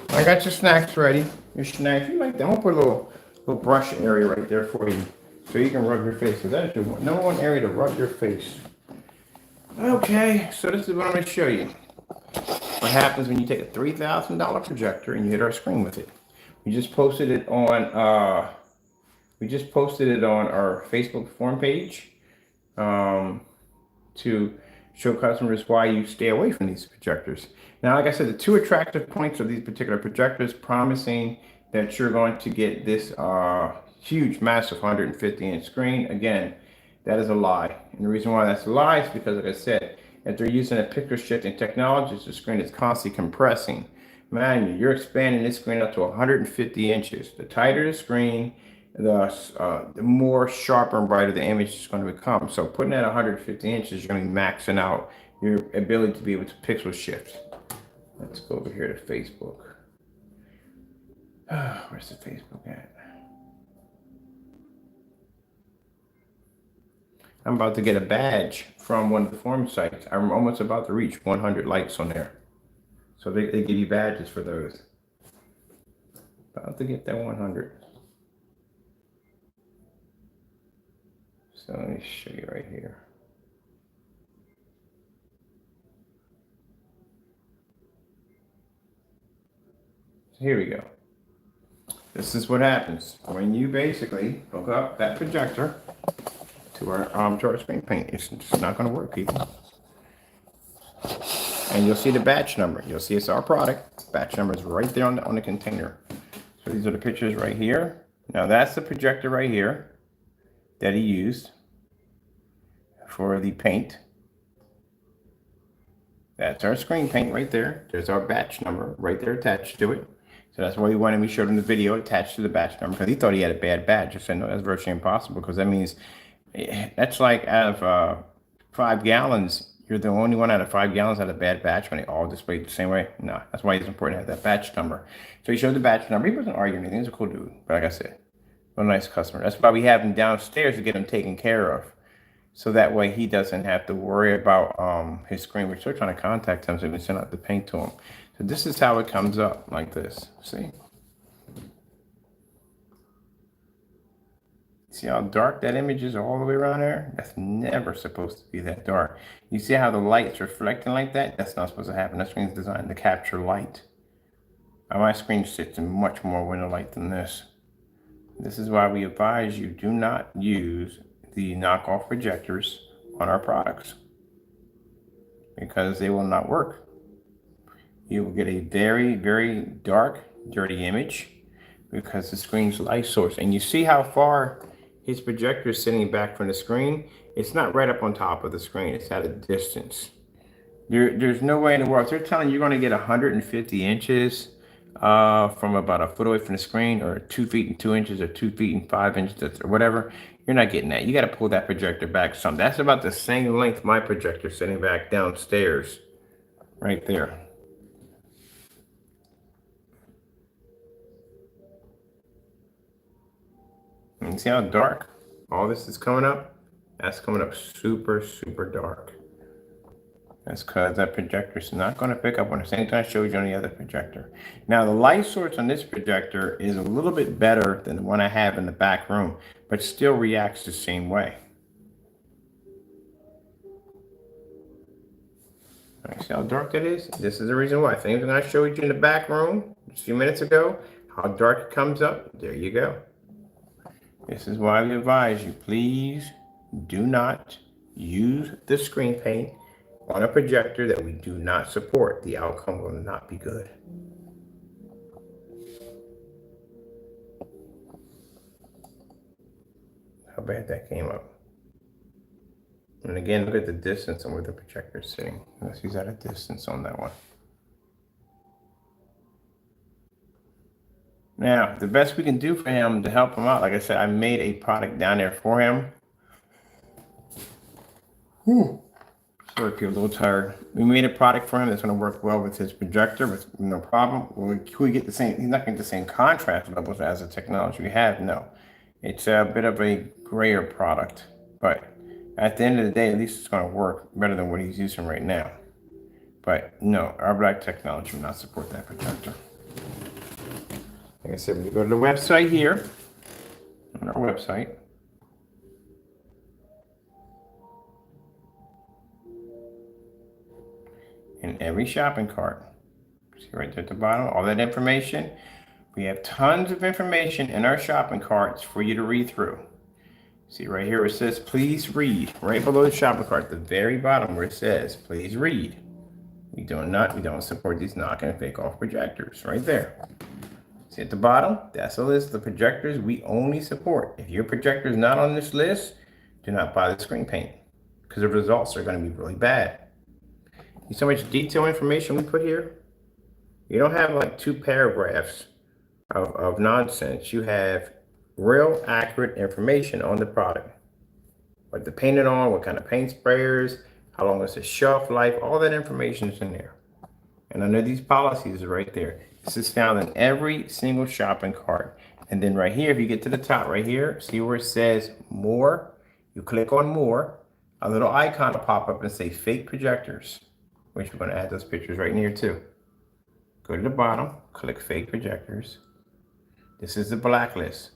I got your snacks ready. Your snacks. You like that? I'm gonna put a little brush area right there for you, so you can rub your face. So that's your number one area to rub your face. Okay, so this is what I'm gonna show you. What happens when you take a $3,000 projector and you hit our screen with it? We just posted it on our Facebook forum page to show customers why you stay away from these projectors. Now, like I said, the two attractive points of these particular projectors promising that you're going to get this huge, massive 150-inch screen. Again, that is a lie. And the reason why that's a lie is because, like I said, if they're using a picture shifting technology, the screen is constantly compressing. Man, you're expanding this screen up to 150 inches. The tighter the screen, the more sharper and brighter the image is going to become. So putting at 150 inches, you're going to be maxing out your ability to be able to pixel shift. Let's go over here to Facebook. Where's the Facebook at? I'm about to get a badge from one of the forum sites. I'm almost about to reach 100 likes on there. So they give you badges for those. About to get that 100. So let me show you right here. So here we go. This is what happens when you basically hook up that projector to our screen paint. It's just not going to work, people. And you'll see the batch number. You'll see it's our product. Batch number is right there on the container. So these are the pictures right here. Now that's the projector right here that he used for the paint. That's our screen paint right there. There's our batch number right there attached to it. So that's why we wanted me to show him the video attached to the batch number, because he thought he had a bad badge. I said, no, that's virtually impossible, because that means that's like out of 5 gallons, you're the only one out of 5 gallons that had a bad batch when they all displayed the same way. No, that's why it's important to have that batch number. So he showed the batch number. He wasn't arguing anything. He's a cool dude. But like I said, what a nice customer. That's why we have him downstairs to get him taken care of. So that way he doesn't have to worry about his screen. We're still trying to contact him so we can send out the paint to him. So this is how it comes up, like this. See? See how dark that image is all the way around there? That's never supposed to be that dark. You see how the light's reflecting like that? That's not supposed to happen. That screen's designed to capture light. My screen sits in much more window light than this. This is why we advise you do not use the knockoff projectors on our products, because they will not work. You will get a very, very dark, dirty image because the screen's light source. And you see how far his projector is sitting back from the screen? It's not right up on top of the screen. It's at a distance. There's no way in the world. If they're telling you you're going to get 150 inches from about a foot away from the screen, or 2 feet and 2 inches, or 2 feet and 5 inches, or whatever, you're not getting that. You got to pull that projector back some. That's about the same length my projector sitting back downstairs, right there. And see how dark all this is coming up? That's coming up super, super dark. That's because that projector is not going to pick up on the same time I showed you on the other projector. Now, the light source on this projector is a little bit better than the one I have in the back room, but still reacts the same way. All right, see how dark that is? This is the reason why. Things that I showed you in the back room a few minutes ago, how dark it comes up, there you go. This is why we advise you, please do not use the screen paint on a projector that we do not support. The outcome will not be good. How bad that came up. And again, look at the distance and where the projector is sitting. Let's use at a distance on that one. Now, the best we can do for him to help him out, like I said, I made a product down there for him. Sorry, if you're a little tired. We made a product for him that's going to work well with his projector with no problem. We get the same, he's not getting the same contrast levels as the technology we have, no. It's a bit of a grayer product, but at the end of the day, at least it's going to work better than what he's using right now. But no, our black technology will not support that projector. Like I said, when you go to the website here, on our website, in every shopping cart, see right there at the bottom, all that information. We have tons of information in our shopping carts for you to read through. See right here where it says please read, right below the shopping cart at the very bottom where it says please read. We don't support these knock and fake off projectors right there. See at the bottom, that's a list of the projectors we only support. If your projector is not on this list, do not buy the screen paint because the results are going to be really bad. See so much detailed information we put here? You don't have like 2 paragraphs of nonsense. You have real accurate information on the product. What to paint it on, what kind of paint sprayers, how long is the shelf life, all that information is in there. And under these policies right there. This is found in every single shopping cart. And then right here, if you get to the top right here, see where it says more? You click on more, a little icon will pop up and say fake projectors, which we're going to add those pictures right in here too. Go to the bottom, click fake projectors. This is the blacklist.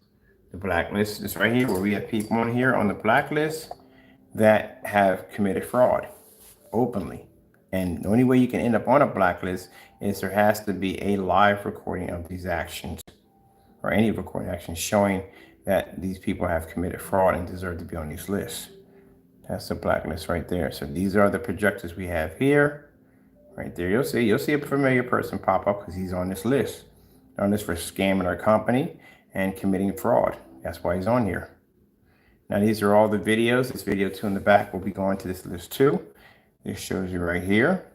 The blacklist is right here where we have people on here on the blacklist that have committed fraud openly. And the only way you can end up on a blacklist is there has to be a live recording of these actions or any recording actions showing that these people have committed fraud and deserve to be on these lists. That's the blacklist right there. So these are the projectors we have here. Right there, you'll see a familiar person pop up because he's on this list. On this for scamming our company and committing fraud. That's why he's on here. Now these are all the videos. This video 2 in the back will be going to this list too. This shows you right here.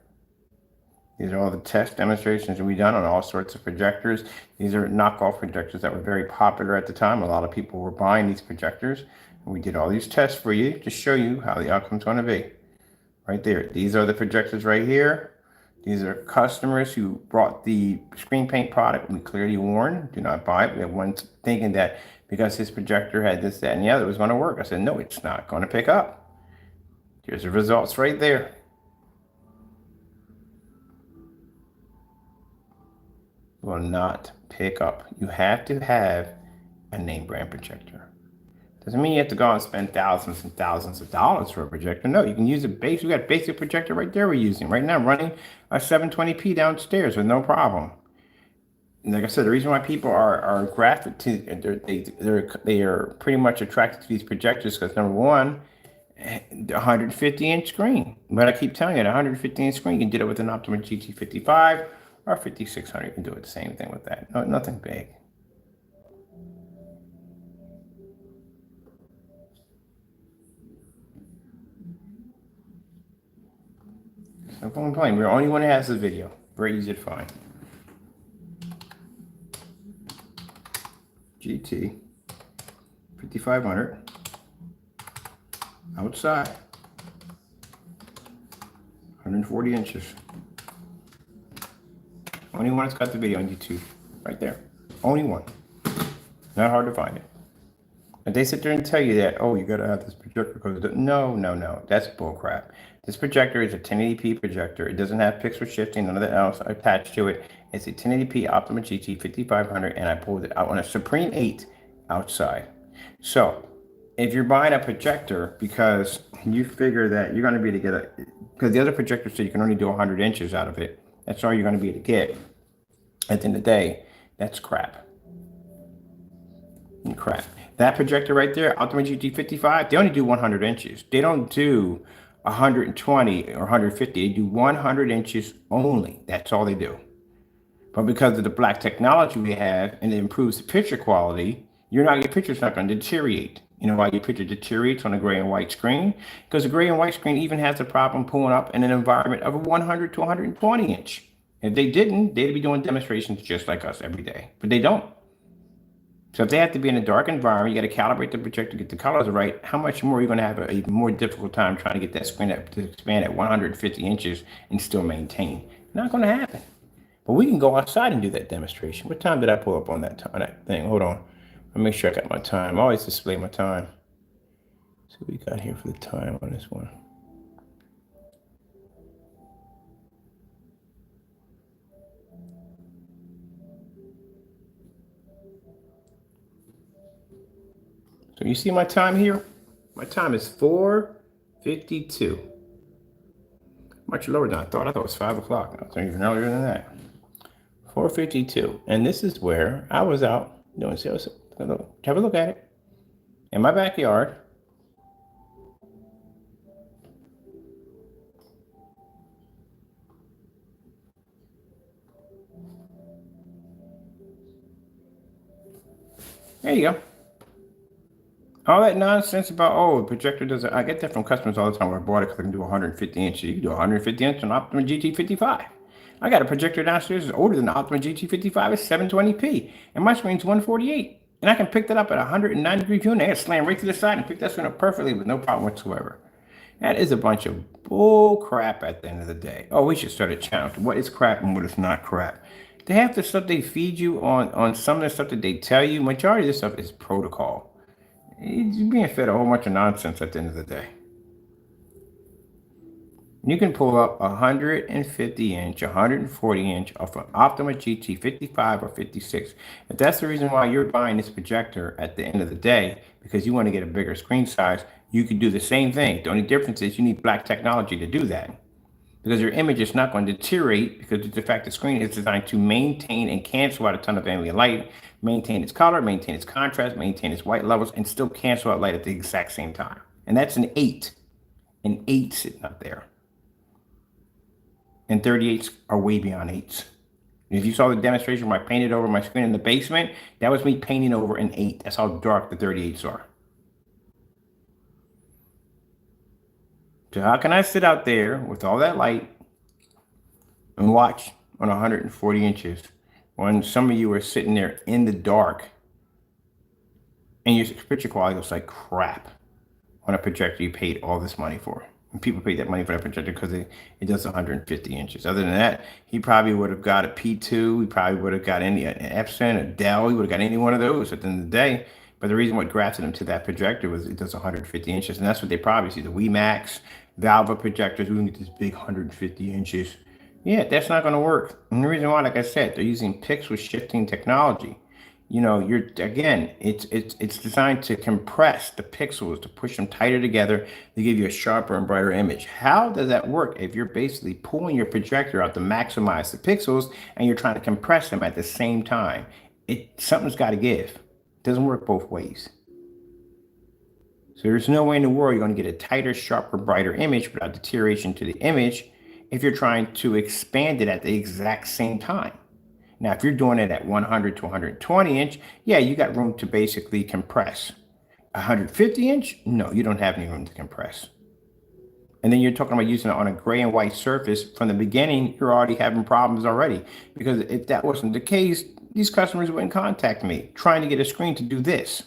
These are all the test demonstrations that we've done on all sorts of projectors. These are knockoff projectors that were very popular at the time. A lot of people were buying these projectors. And we did all these tests for you to show you how the outcome's going to be. Right there. These are the projectors right here. These are customers who brought the screen paint product. We clearly warned, do not buy it. We have one thinking that because his projector had this, that, and the other, it was going to work. I said, no, it's not going to pick up. Here's the results right there. Will not pick up. You have to have a name brand projector. Doesn't mean you have to go and spend thousands and thousands of dollars for a projector. No, you can use a base. We got a basic projector right there we're using right now, running a 720p downstairs with no problem. And like I said, the reason why people are graphic to they are pretty much attracted to these projectors because number one, the 150-inch screen. But I keep telling you, the 150-inch screen, you can do it with an Optima GT55 or 5600. You can do it the same thing with that. No, nothing big. No complaint. We're the only one that has the video. Very easy to find. GT 5500 outside 140 inches. Only one that's got the video on YouTube. Right there. Only one. Not hard to find it. And they sit there and tell you that, oh, you got to have this projector because no. That's bullcrap. This projector is a 1080p projector. It doesn't have pixel shifting, none of that else attached to it. It's a 1080p Optima GT 5500, and I pulled it out on a Supreme 8 outside. So if you're buying a projector because you figure that you're going to be able to get a, because the other projector said you can only do 100 inches out of it. That's all you're going to be able to get. At the end of the day, that's crap. Crap. That projector right there, Optima GT55, they only do 100 inches. They don't do 120 or 150. They do 100 inches only. That's all they do. But because of the black technology we have and it improves the picture quality, your picture's not going to deteriorate. You know why your picture deteriorates on a gray and white screen? Because the gray and white screen even has the problem pulling up in an environment of a 100 to 120 inch. If they didn't, they'd be doing demonstrations just like us every day. But they don't. So if they have to be in a dark environment, you got to calibrate the projector to get the colors right. How much more are you going to have a more difficult time trying to get that screen to expand at 150 inches and still maintain? Not going to happen. But we can go outside and do that demonstration. What time did I pull up on that thing? Hold on. Let me make sure I got my time. I always display my time. See what we got here for the time on this one. So you see my time here? My time is 4:52. Much lower than I thought. I thought it was 5 o'clock. I was even earlier than that. 4:52. And this is where I was out doing sales. Have a look at it. In my backyard, There you go. All that nonsense about, oh, the projector doesn't, I get that from customers all the time where I bought it because I can do 150 inches. You can do 150 inch on Optima GT55. I got a projector downstairs that's older than the Optima GT55. It's 720p, and my screen's 148. And I can pick that up at 190-degree view, and I can slam right to the side and pick that screen up perfectly with no problem whatsoever. That is a bunch of bull crap at the end of the day. Oh, we should start a channel. What is crap and what is not crap? The half the stuff they feed you on some of the stuff that they tell you, majority of this stuff is protocol. You're being fed a whole bunch of nonsense at the end of the day. You can pull up 150 inch, 140 inch off an Optima GT 55 or 56. If that's the reason why you're buying this projector at the end of the day, because you want to get a bigger screen size, you can do the same thing. The only difference is you need black technology to do that. Because your image is not going to deteriorate because of the fact the screen is designed to maintain and cancel out a ton of ambient light, maintain its color, maintain its contrast, maintain its white levels, and still cancel out light at the exact same time. And that's an 8. An 8 sitting up there. And 38s are way beyond 8s. If you saw the demonstration where I painted over my screen in the basement, that was me painting over an 8. That's how dark the 38s are. So how can I sit out there with all that light and watch on 140 inches when some of you are sitting there in the dark and your picture quality looks like crap on a projector you paid all this money for? And people paid that money for that projector because it does 150 inches. Other than that, he probably would have got a P2. He probably would have got an Epson, a Dell. He would have got any one of those at the end of the day. But the reason what grafted him to that projector was it does 150 inches. And that's what they probably see. The WeMax, Valva projectors, we can get this big 150 inches. Yeah, that's not going to work. And the reason why, like I said, they're using pixel shifting technology. You know, it's designed to compress the pixels, to push them tighter together, to give you a sharper and brighter image. How does that work if you're basically pulling your projector out to maximize the pixels and you're trying to compress them at the same time? Something's got to give. It doesn't work both ways. So there's no way in the world you're going to get a tighter, sharper, brighter image without deterioration to the image if you're trying to expand it at the exact same time. Now, if you're doing it at 100 to 120 inch, yeah, you got room to basically compress. 150 inch, no, you don't have any room to compress. And then you're talking about using it on a gray and white surface. From the beginning, you're already having problems already. Because if that wasn't the case, these customers wouldn't contact me trying to get a screen to do this.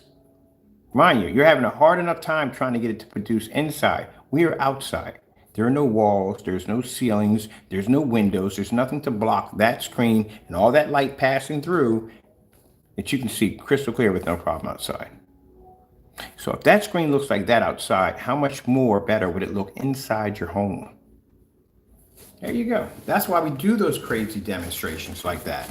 Mind you, you're having a hard enough time trying to get it to produce inside. We are outside. There are no walls, there's no ceilings, there's no windows, there's nothing to block that screen and all that light passing through that you can see crystal clear with no problem outside. So if that screen looks like that outside, how much more better would it look inside your home? There you go. That's why we do those crazy demonstrations like that.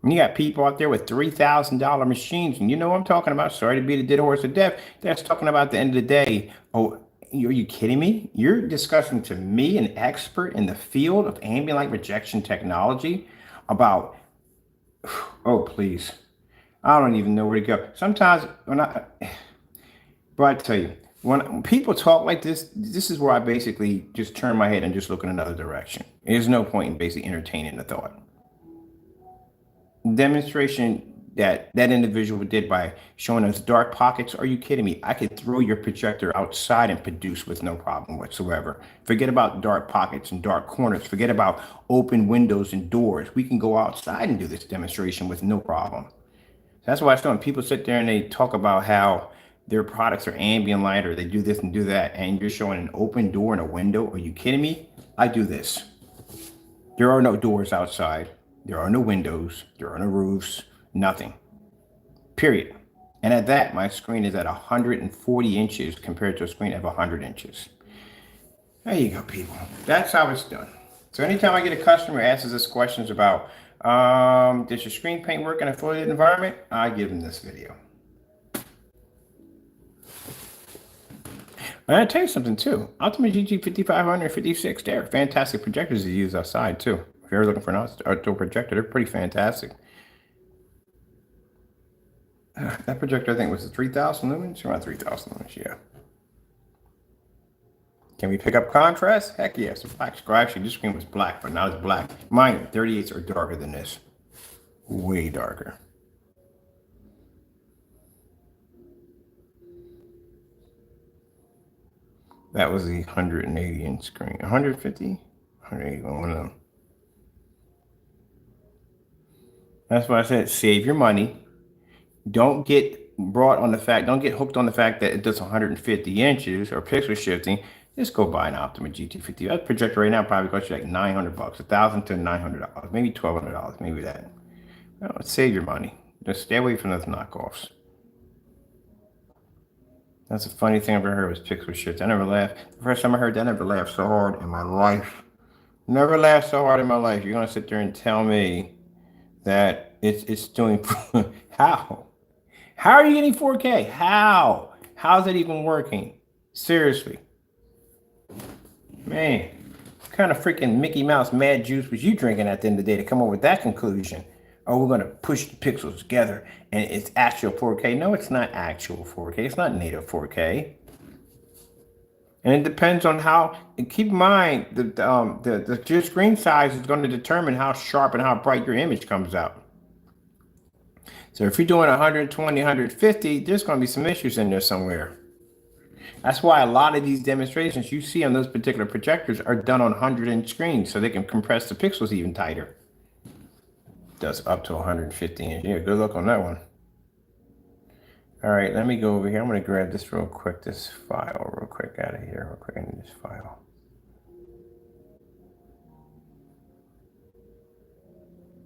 And you got people out there with $3,000 machines, and you know what I'm talking about. Sorry to beat a dead horse to death. That's talking about the end of the day. Oh, are you kidding me? You're discussing to me, an expert in the field of ambient light rejection technology, about, oh, please. I don't even know where to go. Sometimes but I tell you, when people talk like this is where I basically just turn my head and just look in another direction. There's no point in basically entertaining the thought. Demonstration that individual did by showing us dark pockets. Are you kidding me? I could throw your projector outside and produce with no problem whatsoever. Forget about dark pockets and dark corners. Forget about open windows and doors. We can go outside and do this demonstration with no problem. That's why I when people sit there and they talk about how their products are ambient light or they do this and do that, and you're showing an open door and a window. Are you kidding me? I do this. There are no doors outside. There are no windows. There are no roofs. Nothing. Period. And at that, my screen is at 140 inches compared to a screen of 100 inches. There you go, people. That's how it's done. So anytime I get a customer who asks us questions about, does your screen paint work in a fully lit environment? I give them this video. And I'll tell you something too. Optima GT 5500 and 56, they're fantastic projectors to use outside too. If you're looking for an outdoor projector, they're pretty fantastic. That projector, I think, was 3,000 lumens. Around 3,000 lumens, yeah. Can we pick up contrast? Heck yes. Black screen. Actually, this screen was black, but now it's black. Mine, 38s are darker than this. Way darker. That was the 180 inch screen. 150? 180, one of them. That's why I said save your money. Don't get don't get hooked on the fact that it does 150 inches or pixel shifting. Just go buy an Optima GT50. That projector right now probably costs you like $900, $1,000 to $900, maybe $1,200, maybe that. Well, save your money. Just stay away from those knockoffs. That's the funny thing I've ever heard was pixel shift. I never laughed. The first time I heard that, I never laughed so hard in my life. Never laughed so hard in my life. You're gonna sit there and tell me that it's doing how? How are you getting 4K? How? How's it even working? Seriously. Man, what kind of freaking Mickey Mouse mad juice was you drinking at the end of the day to come up with that conclusion? Oh, we're going to push the pixels together and it's actual 4K. No, it's not actual 4K. It's not native 4K. And it depends on how, and keep in mind, your screen size is going to determine how sharp and how bright your image comes out. So if you're doing 120, 150, there's going to be some issues in there somewhere. That's why a lot of these demonstrations you see on those particular projectors are done on 100-inch screens so they can compress the pixels even tighter. Does up to 150 inch. Yeah, good luck on that one. All right, let me go over here. I'm going to grab this real quick, this file real quick out of here, real quick into this file.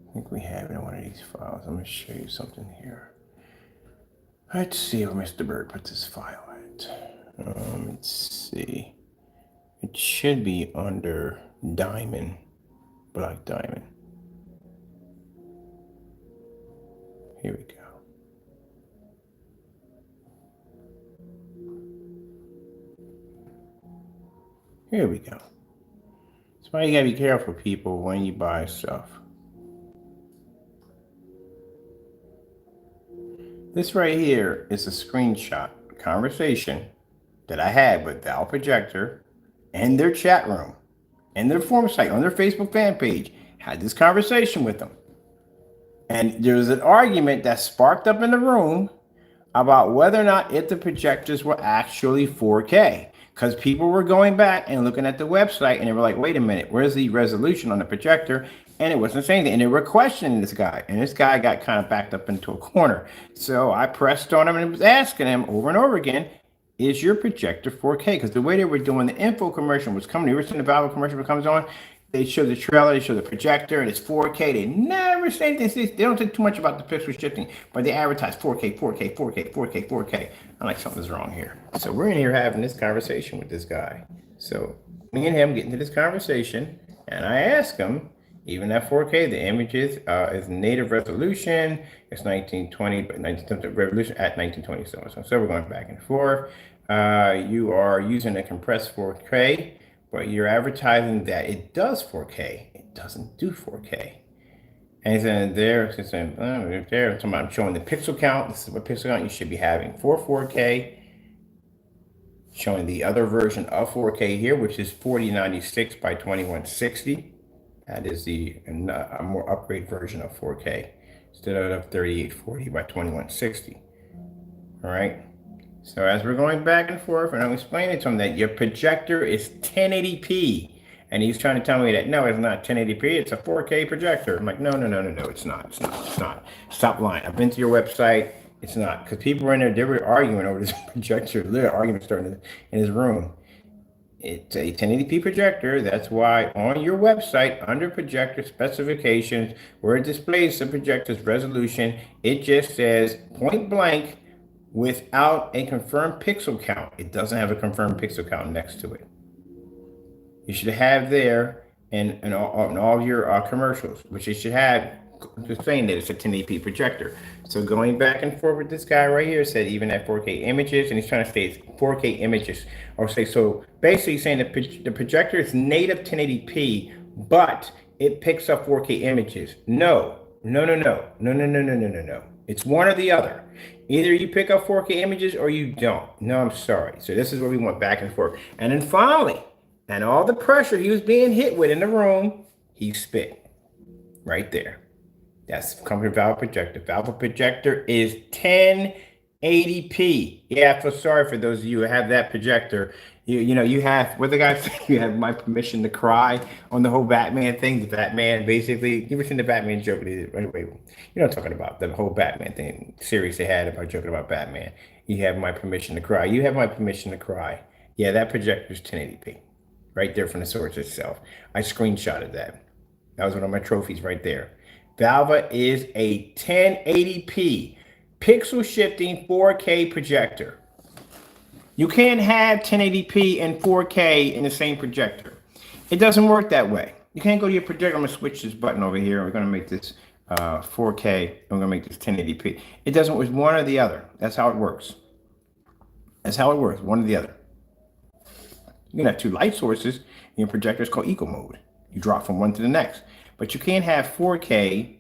I think we have it in one of these files. I'm going to show you something here. Let's see where Mr. Bird put this file at. Let's see. It should be under diamond, black diamond. Here we go. Here we go. That's why you gotta be careful, people, when you buy stuff. This right here is a screenshot conversation that I had with Val Projector and their chat room and their forum site on their Facebook fan page. Had this conversation with them. And there was an argument that sparked up in the room about whether or not if the projectors were actually 4K. Because people were going back and looking at the website and they were like, wait a minute, where's the resolution on the projector? And it wasn't saying that. And they were questioning this guy. And this guy got kind of backed up into a corner. So I pressed on him and was asking him over and over again, is your projector 4K? Because the way they were doing the info commercial was coming. You ever seen the Valve commercial that comes on? They show the trailer, they show the projector, and it's 4K. They never say this. They don't say too much about the pixel shifting, but they advertise 4K, 4K, 4K, 4K, 4K. I'm like, something's wrong here. So we're in here having this conversation with this guy. So me and him get into this conversation, and I ask him, even at 4K, the images is native resolution. It's 1920, but 1920 revolution at 1920. So we're going back and forth. You are using a compressed 4K. But you're advertising that it does 4K. It doesn't do 4K. And then there, I'm showing the pixel count. This is what pixel count you should be having for 4K. Showing the other version of 4K here, which is 4096 by 2160. That is the a more upgrade version of 4K instead of 3840 by 2160. All right. So as we're going back and forth, and I'm explaining to him that your projector is 1080p, and he's trying to tell me that no, it's not 1080p, it's a 4K projector. I'm like, no, it's not. Stop lying. I've been to your website. It's not, because people were in there. They were arguing over this projector. Literally argument starting in his room. It's a 1080p projector. That's why on your website, under projector specifications, where it displays the projector's resolution, it just says point blank, without a confirmed pixel count. It doesn't have a confirmed pixel count next to it. You should have there in all your commercials, which you should have just saying that it's a 1080p projector. So going back and forth with this guy right here said even at 4K images, and he's trying to say it's 4K images, or say, so basically saying that the projector is native 1080p, but it picks up 4K images. No. It's one or the other. Either you pick up 4K images or you don't. No, I'm sorry. So this is where we went back and forth. And then finally, and all the pressure he was being hit with in the room, he spit right there. That's company Valve Projector. Valve Projector is 1080p. Yeah, I feel sorry for those of you who have that projector You know, you have what the guy said, you have my permission to cry on the whole Batman thing. The Batman basically, you ever seen the Batman joke they did? Anyway, you know what I'm talking about, the whole Batman thing series they had about joking about Batman. You have my permission to cry. You have my permission to cry. Yeah, that projector's 1080p. Right there from the source itself. I screenshotted that. That was one of my trophies right there. Valva is a 1080p pixel shifting 4K projector. You can't have 1080p and 4K in the same projector. It doesn't work that way. You can't go to your projector. I'm going to switch this button over here. We're going to make this 4K. And we're going to make this 1080p. It doesn't, it's one or the other. That's how it works. That's how it works, one or the other. You can have two light sources in your projector. It's called eco mode. You drop from one to the next. But you can't have 4K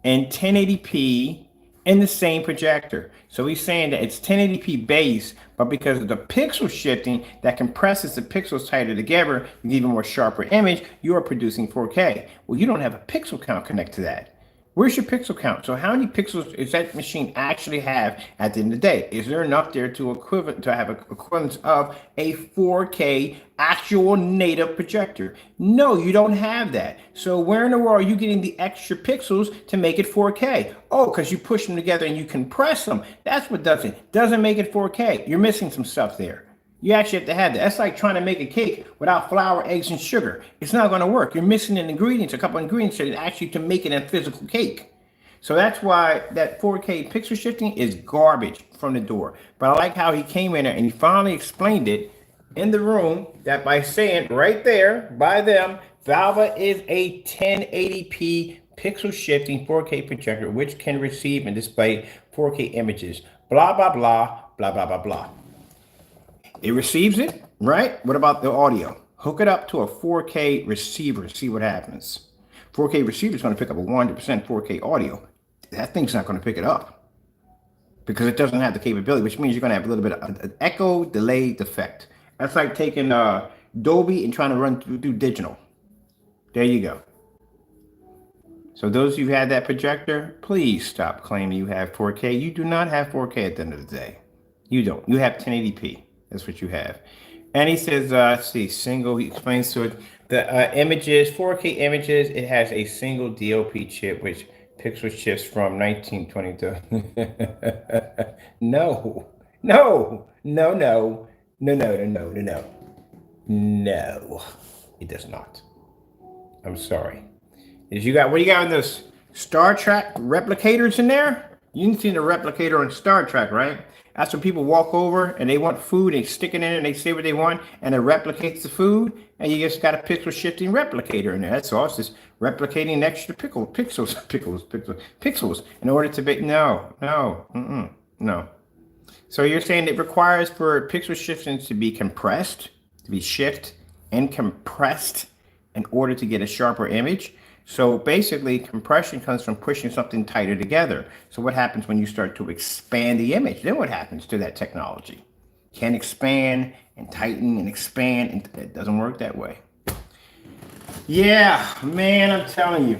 and 1080p in the same projector. So he's saying that it's 1080p base, but because of the pixel shifting that compresses the pixels tighter together, you give a more sharper image, you are producing 4K. Well, you don't have a pixel count connect to that. Where's your pixel count? So how many pixels does that machine actually have at the end of the day? Is there enough there to have an equivalence of a 4K actual native projector? No, you don't have that. So where in the world are you getting the extra pixels to make it 4K? Oh, because you push them together and you compress them. That's what does it. Doesn't make it 4K. You're missing some stuff there. You actually have to have that. That's like trying to make a cake without flour, eggs, and sugar. It's not going to work. You're missing an ingredient, a couple of ingredients actually to make it a physical cake. So that's why that 4K pixel shifting is garbage from the door. But I like how he came in there and he finally explained it in the room that by saying right there by them, Valva is a 1080p pixel shifting 4K projector which can receive and display 4K images. Blah, blah, blah, blah, blah, blah, blah. It receives it, right? What about the audio? Hook it up to a 4K receiver, see what happens. 4K receiver is going to pick up a 100% 4K audio. That thing's not going to pick it up because it doesn't have the capability, which means you're going to have a little bit of an echo delay defect. That's like taking Dolby and trying to run through digital. There you go. So those of you who had that projector, please stop claiming you have 4K. You do not have 4K at the end of the day. You don't. You have 1080p. That's what you have. And he says, let's see, single, he explains to it, the images, 4K images, it has a single DOP chip, which pixel shifts from 1922. No, it does not. I'm sorry. What do you got in those Star Trek replicators in there? You can see the replicator on Star Trek, right? That's when people walk over and they want food, they stick it in and they say what they want, and it replicates the food, and you just got a pixel shifting replicator in there. That's all. It's just replicating extra pixels in order to be no. So you're saying it requires for pixel shifting to be compressed, to be shift and compressed in order to get a sharper image. So basically, compression comes from pushing something tighter together. So what happens when you start to expand the image? Then what happens to that technology? Can expand and tighten and expand, and it doesn't work that way. Yeah, man, I'm telling you.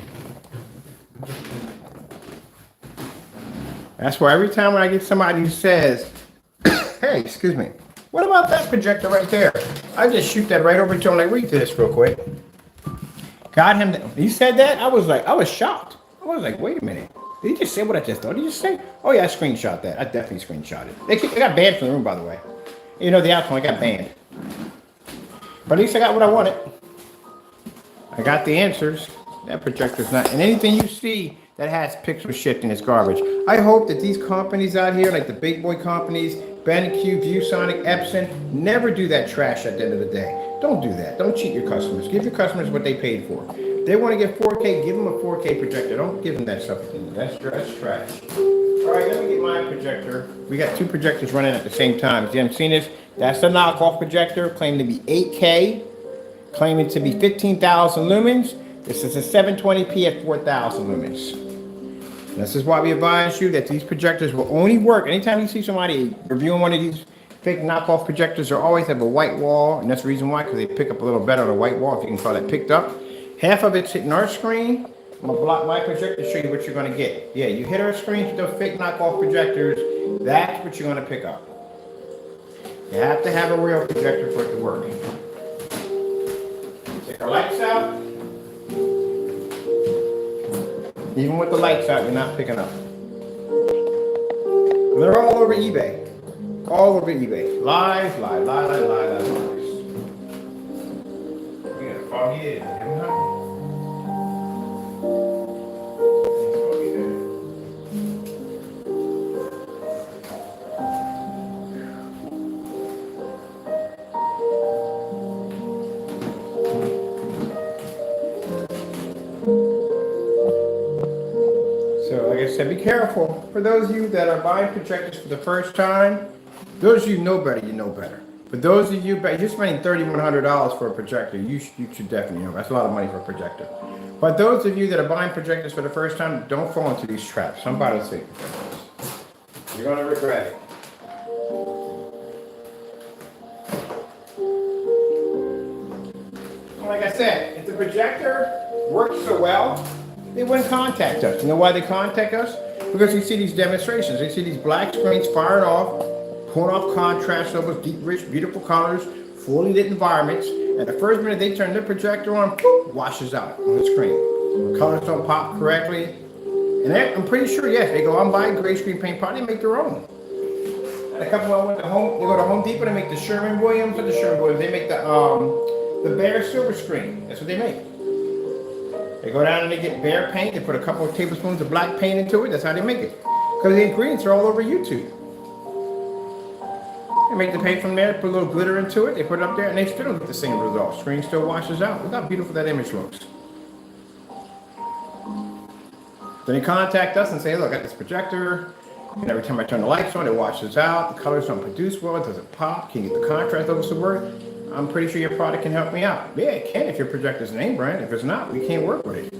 That's why every time when I get somebody who says, hey, excuse me, what about that projector right there? I just shoot that right over to him, like, read this real quick. Got him. He said that. I was shocked. I was like, wait a minute. Did he just say what I just thought? Did he just say? Oh yeah, I screenshot that. I definitely screenshot it. They got banned from the room, by the way. You know the outcome. I got banned. But at least I got what I wanted. I got the answers. That projector's not. And anything you see that has pixel shifting is garbage. I hope that these companies out here, like the big boy companies, BenQ, ViewSonic, Epson, never do that trash at the end of the day. Don't do that. Don't cheat your customers. Give your customers what they paid for. They want to get 4K, give them a 4K projector. Don't give them that stuff. That's trash. All right, let me get my projector. We got two projectors running at the same time. If you haven't seen this, that's the knockoff projector, claiming to be 8K, claiming to be 15,000 lumens. This is a 720p at 4,000 lumens. And this is why we advise you that these projectors will only work. Anytime you see somebody reviewing one of these fake knockoff projectors, they always have a white wall, and that's the reason why, because they pick up a little better on a white wall, if you can call that picked up. Half of it's hitting our screen. I'm gonna block my projector to show you what you're gonna get. Yeah, you hit our screens with those fake knockoff projectors, that's what you're gonna pick up. You have to have a real projector for it to work. Take our lights out. Even with the lights out, you're not picking up. And they're all over eBay. All over eBay. Lies. We got a foggy day. So, like I said, be careful. For those of you that are buying projectors for the first time, those of you know better, you know better. For those of you, you're spending $3,100 for a projector, you should definitely know. That's a lot of money for a projector. But those of you that are buying projectors for the first time, don't fall into these traps. I'm about to say you're going to regret it. Like I said, if the projector works so well, they wouldn't contact us. You know why they contact us? Because they see these demonstrations. They see these black screens firing off, pulling off contrast levels, deep, rich, beautiful colors, fully lit environments. And the first minute they turn their projector on, poof, washes out on the screen. Colors don't pop correctly. And I'm pretty sure, yes, they go out and buy a gray screen paint pot, they make their own. And a couple of them went to they go to Home Depot, they make the Sherwin-Williams, they make the Bear silver screen. That's what they make. They go down and they get Bear paint. They put a couple of tablespoons of black paint into it. That's how they make it. Because the ingredients are all over YouTube. They make the paint from there, put a little glitter into it. They put it up there, and they still don't get the same result. Screen still washes out. Look how beautiful that image looks. Then they contact us and say, look, I got this projector. And every time I turn the lights on, it washes out. The colors don't produce well. It doesn't pop. Can you get the contrast levels to work? I'm pretty sure your product can help me out. Yeah, it can if your projector's name brand. If it's not, we can't work with it.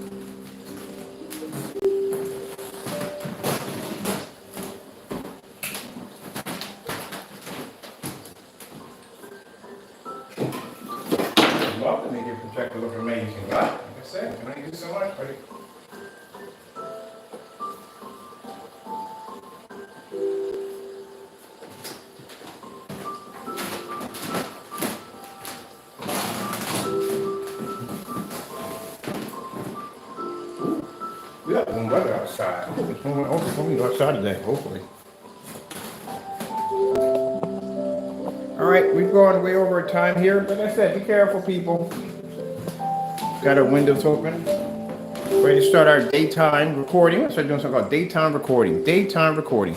Well, to make your projector look amazing, but like I said, can only do so much, buddy. We got warm weather outside. It's going to go outside today, hopefully. All right, we've gone way over time here, but like I said, be careful, people. Got our windows open. Ready to start our daytime recording. Let's start doing something called daytime recording. Daytime recording.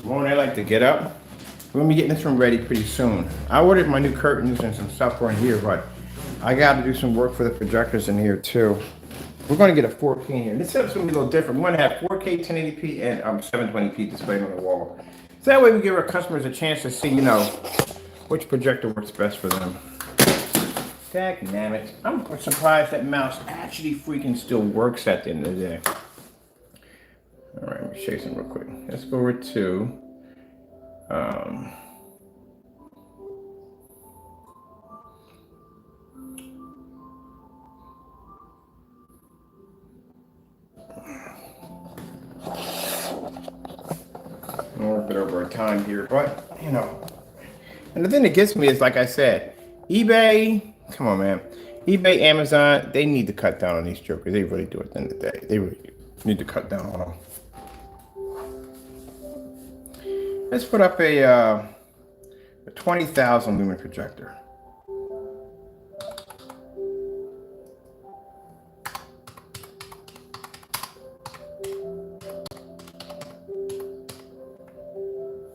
Morning, I like to get up. We're gonna be getting this room ready pretty soon. I ordered my new curtains and some stuff for in here, but I got to do some work for the projectors in here too. We're gonna get a 4K in here. This setup's gonna be a little different. We're gonna have 4K 1080p and 720p display on the wall. So that way we give our customers a chance to see, which projector works best for them. Dagnammit. I'm surprised that mouse actually freaking still works at the end of the day. All right, let me show you something real quick. Let's go over to a bit over our time here, but and the thing that gets me is, like I said, eBay, come on, man. eBay, Amazon, they need to cut down on these jokers. They really do at the end of the day. They really need to cut down on them. Let's put up a 20,000 lumen projector.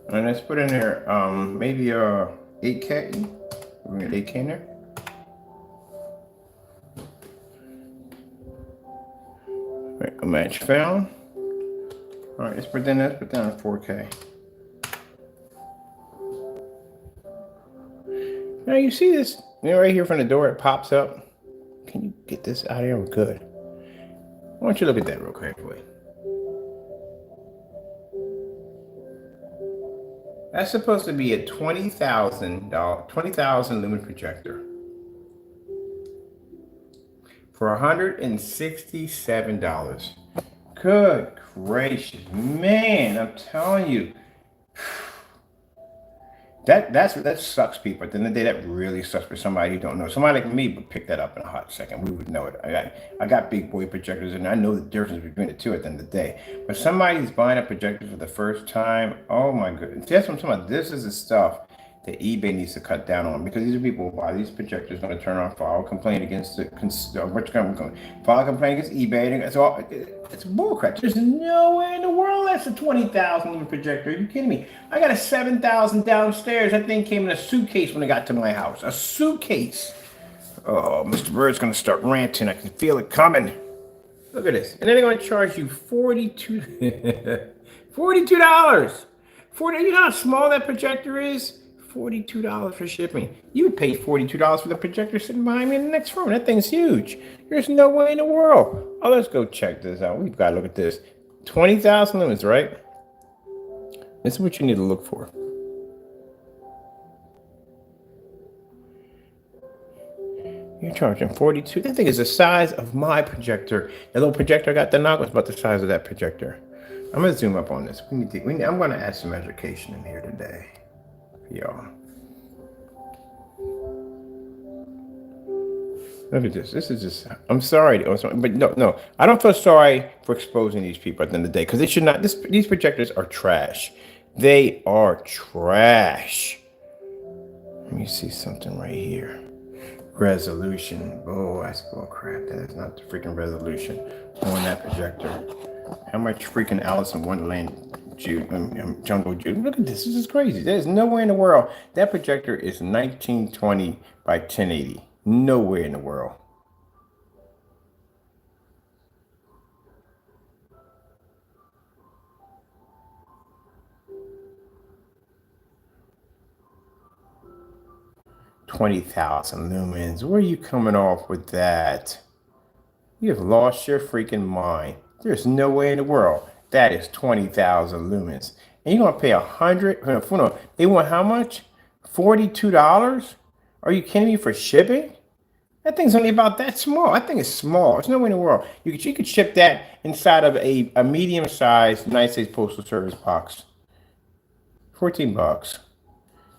And let's put in there maybe a 8K. We get 8K in there. Right, a match found. All right, let's put down a 4K. Now you see this, right here from the door, it pops up. Can you get this out of here? We're good. Why don't you look at that real quick, boy? That's supposed to be a $20,000 lumen projector for $167. Good gracious, man! I'm telling you, that sucks, people. At the end of the day, that really sucks for somebody who don't know. Somebody like me would pick that up in a hot second. We would know it. I got big boy projectors, and I know the difference between the two at the end of the day. But somebody who's buying a projector for the first time, oh my goodness, that's what I'm talking about. This is the stuff that eBay needs to cut down on, because these are people who buy these projectors, going to turn on, file a complaint against file a complaint against eBay. It's bullcrap. There's no way in the world that's a 20,000 lumen projector. Are you kidding me? I got a 7,000 downstairs. That thing came in a suitcase when it got to my house. A suitcase. Oh, Mr. Bird's going to start ranting. I can feel it coming. Look at this. And then they're going to charge you $42. $42. You know how small that projector is? $42 for shipping. You would pay $42 for the projector sitting behind me in the next room. That thing's huge. There's no way in the world. Oh, let's go check this out. We've got to look at this. 20,000 lumens, right? This is what you need to look for. You're charging $42. That thing is the size of my projector. That little projector I got the knock was about the size of that projector. I'm going to zoom up on this. I'm going to add some education in here today. Y'all, look at this. This is just, I'm sorry, but no, I don't feel sorry for exposing these people at the end of the day, because they should not. These projectors are trash. They are trash. Let me see something right here. Resolution. Oh, that's bull crap. That is not the freaking resolution on that projector. How much freaking Alice in Wonderland Jungle Juice? Look at this. This is crazy. There's nowhere in the world. That projector is 1920 by 1080. Nowhere in the world. $20,000 lumens. Where are you coming off with that? You have lost your freaking mind. There's no way in the world. That is 20,000 lumens. And you're going to pay $100? They want how much? $42? Are you kidding me, for shipping? That thing's only about that small. That thing is small. There's no way in the world. You could ship that inside of a medium-sized United States Postal Service box. $14.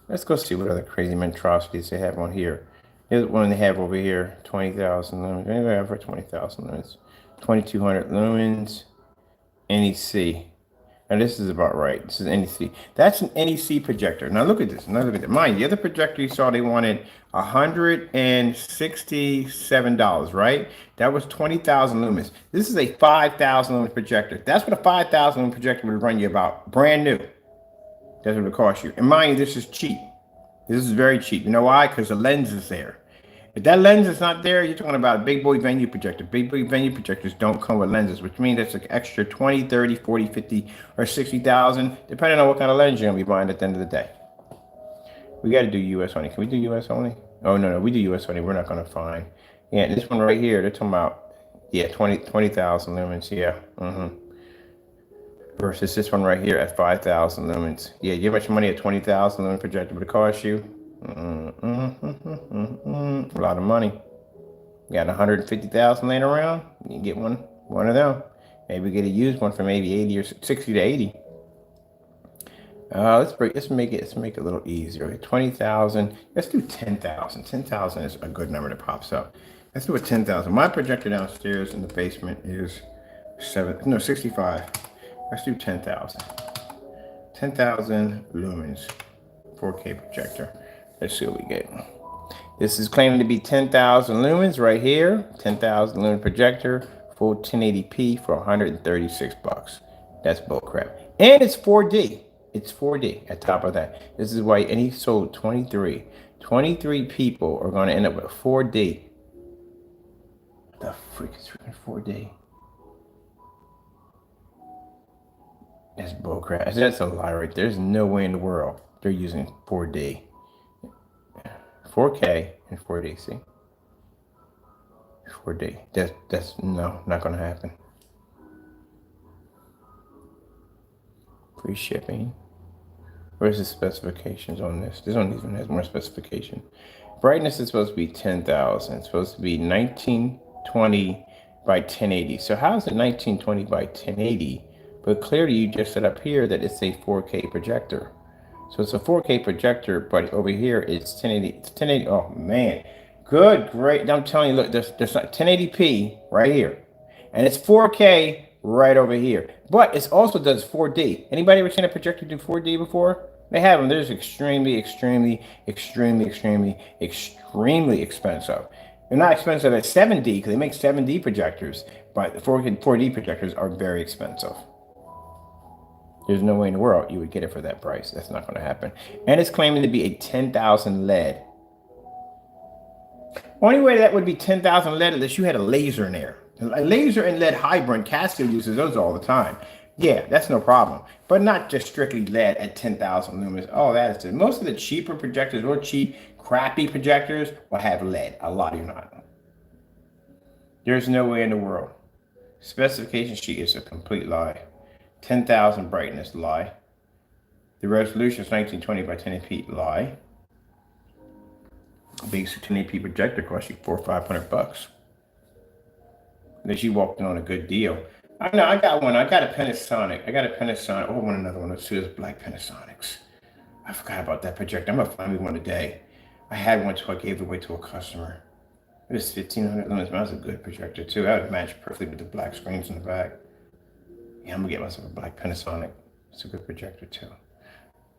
Let's go see what other crazy monstrosities they have on here. Here's one they have over here. 20,000 lumens. Anybody have for 20,000 lumens? 2,200 lumens. NEC. Now this is about right. This is NEC. That's an NEC projector. Now look at this. Now look at that. Mind, the other projector you saw, they wanted $167, right? That was 20,000 lumens. This is a 5,000 lumen projector. That's what a 5,000 lumen projector would run you about. Brand new. That's what it costs you. And mind you, this is cheap. This is very cheap. You know why? Because the lens is there. If that lens is not there, you're talking about a big boy venue projector. Big boy venue projectors don't come with lenses, which means that's an extra 20, 30, 40, 50, or 60,000, depending on what kind of lens you're going to be buying at the end of the day. We got to do US only. Can we do US only? Oh, no, we do US only. We're not going to find. Yeah, this one right here, they're talking about, yeah, 20,000 lumens. Yeah. Versus this one right here at 5,000 lumens. Yeah, you how much money a 20,000 lumen projector would cost you? A lot of money. You got 150,000 laying around. You can get one of them. Maybe get a used one for maybe 80 or 60 to 80. Let's make it a little easier. 20,000. Let's do 10,000. 10,000 is a good number that pops up. Let's do a 10,000. My projector downstairs in the basement is 65. Let's do 10,000. 10,000 lumens. 4K projector. Let's see what we get. This is claiming to be 10,000 lumens right here. 10,000 lumen projector, full 1080p for $136. That's bullcrap. And it's 4D. It's 4D at top of that. This is why, and he sold 23. 23 people are going to end up with 4D. What the freak is freaking 4D? That's bullcrap. That's a lie right there. There's no way in the world they're using 4D. 4K and 4D, see? 4D. That's no, not gonna happen. Free shipping. Where's the specifications on this? This one even has more specification. Brightness is supposed to be 10,000. It's supposed to be 1920 by 1080. So how is it 1920 by 1080? But clearly you just set up here that it's a 4K projector. So it's a 4K projector, but over here it's 1080. It's 1080. Oh man, good, great. I'm telling you, look, there's 1080p right here, and it's 4K right over here. But it also does 4D. Anybody ever seen a projector do 4D before? They have them. They're just extremely, extremely, extremely, extremely, extremely expensive. They're not expensive at 7D because they make 7D projectors, but the 4D projectors are very expensive. There's no way in the world you would get it for that price. That's not going to happen. And it's claiming to be a 10,000 lead. Only way that would be 10,000 lead unless you had a laser in there. A laser and lead hybrid, Casio uses those all the time. Yeah, that's no problem. But not just strictly lead at 10,000 lumens. Oh, that is it. Most of the cheaper projectors or cheap, crappy projectors will have lead. A lot do not. There's no way in the world. Specification sheet is a complete lie. 10,000 brightness, lie. The resolution is 1920 by 1080p, lie. Basic 1080p projector costs you $400 or $500. Unless you walked in on a good deal. I know, I got one. I got a Panasonic. Oh, I want another one. Let's see those black Panasonics. I forgot about that projector. I'm going to find me one today. I had one, so I gave it away to a customer. It was 1,500 lumens. That was a good projector, too. That would match perfectly with the black screens in the back. Yeah, I'm gonna get myself a black Panasonic. It's a good projector too.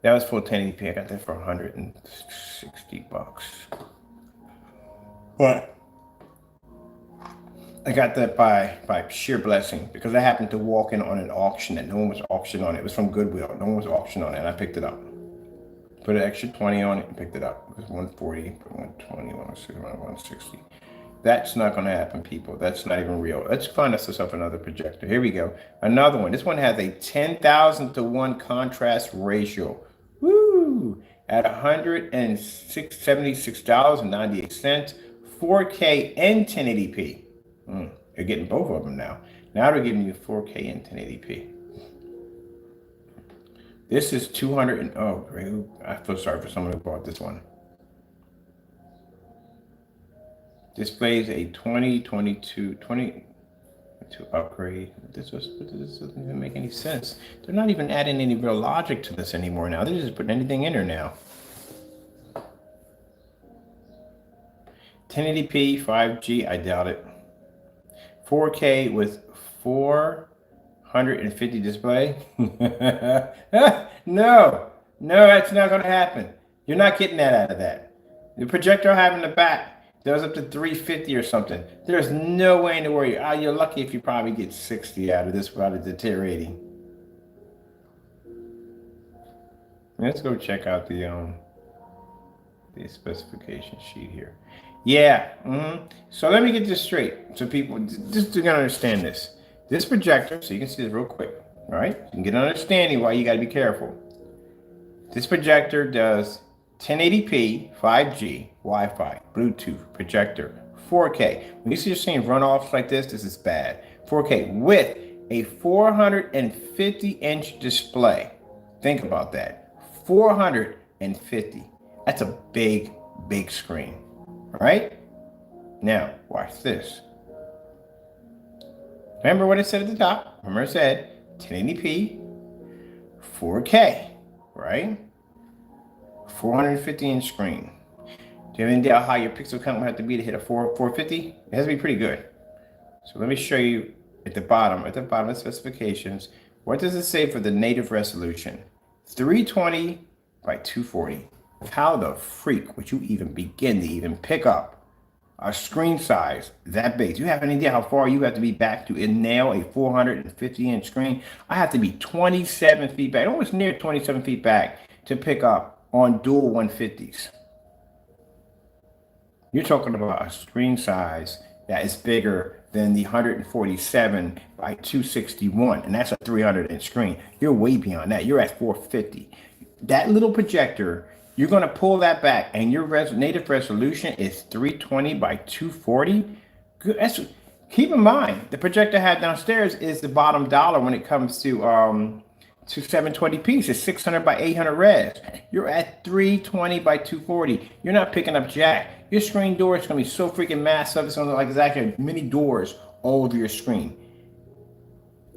That was full 1080p. I got that for $160. But I got that by sheer blessing because I happened to walk in on an auction that no one was auctioning on. It was from Goodwill. No one was auctioning on it, and I picked it up. Put an extra 20 on it and picked it up. It was 140, 120, 160, 160. That's not going to happen, people. That's not even real. Let's find us another projector. Here we go. Another one. This one has a 10,000 to 1 contrast ratio. Woo! At $176.98. 4K and 1080p. They're getting both of them now. Now they're giving you 4K and 1080p. This is 200 and oh, great. I feel sorry for someone who bought this one. Displays a 2022 upgrade. This doesn't even make any sense. They're not even adding any real logic to this anymore now. They're just putting anything in there now. 1080p, 5G, I doubt it. 4K with 450 display. No, that's not going to happen. You're not getting that out of that. The projector I have in the back does up to 350 or something. There's no way in the world. You're lucky if you probably get 60 out of this without it deteriorating. Let's go check out the specification sheet here. Yeah. So let me get this straight so people just to understand this. This projector, so you can see this real quick. All right, you can get an understanding why you got to be careful. This projector does 1080p, 5G, Wi-Fi, Bluetooth, projector, 4K. When you see you're seeing runoffs like this is bad. 4K with a 450-inch display. Think about that. 450. That's a big, big screen. All right? Now, watch this. Remember what it said at the top? Remember it said 1080p, 4K, right? 450-inch screen. Do you have any idea how your pixel count would have to be to hit a 450? It has to be pretty good. So let me show you at the bottom of the specifications. What does it say for the native resolution? 320 by 240. How the freak would you even begin to even pick up a screen size that big? Do you have any idea how far you have to be back to nail a 450-inch screen? I have to be 27 feet back, almost near 27 feet back to pick up on dual 150s. You're talking about a screen size that is bigger than the 147 by 261, and that's a 300-inch screen. You're way beyond that. You're at 450. That little projector, you're going to pull that back, and your native resolution is 320 by 240. Good. Keep in mind, the projector I had downstairs is the bottom dollar when it comes to to 720p. It's 600 by 800 res. You're at 320 by 240. You're not picking up jack. Your screen door is going to be so freaking massive. It's going to look like exactly many doors all over your screen.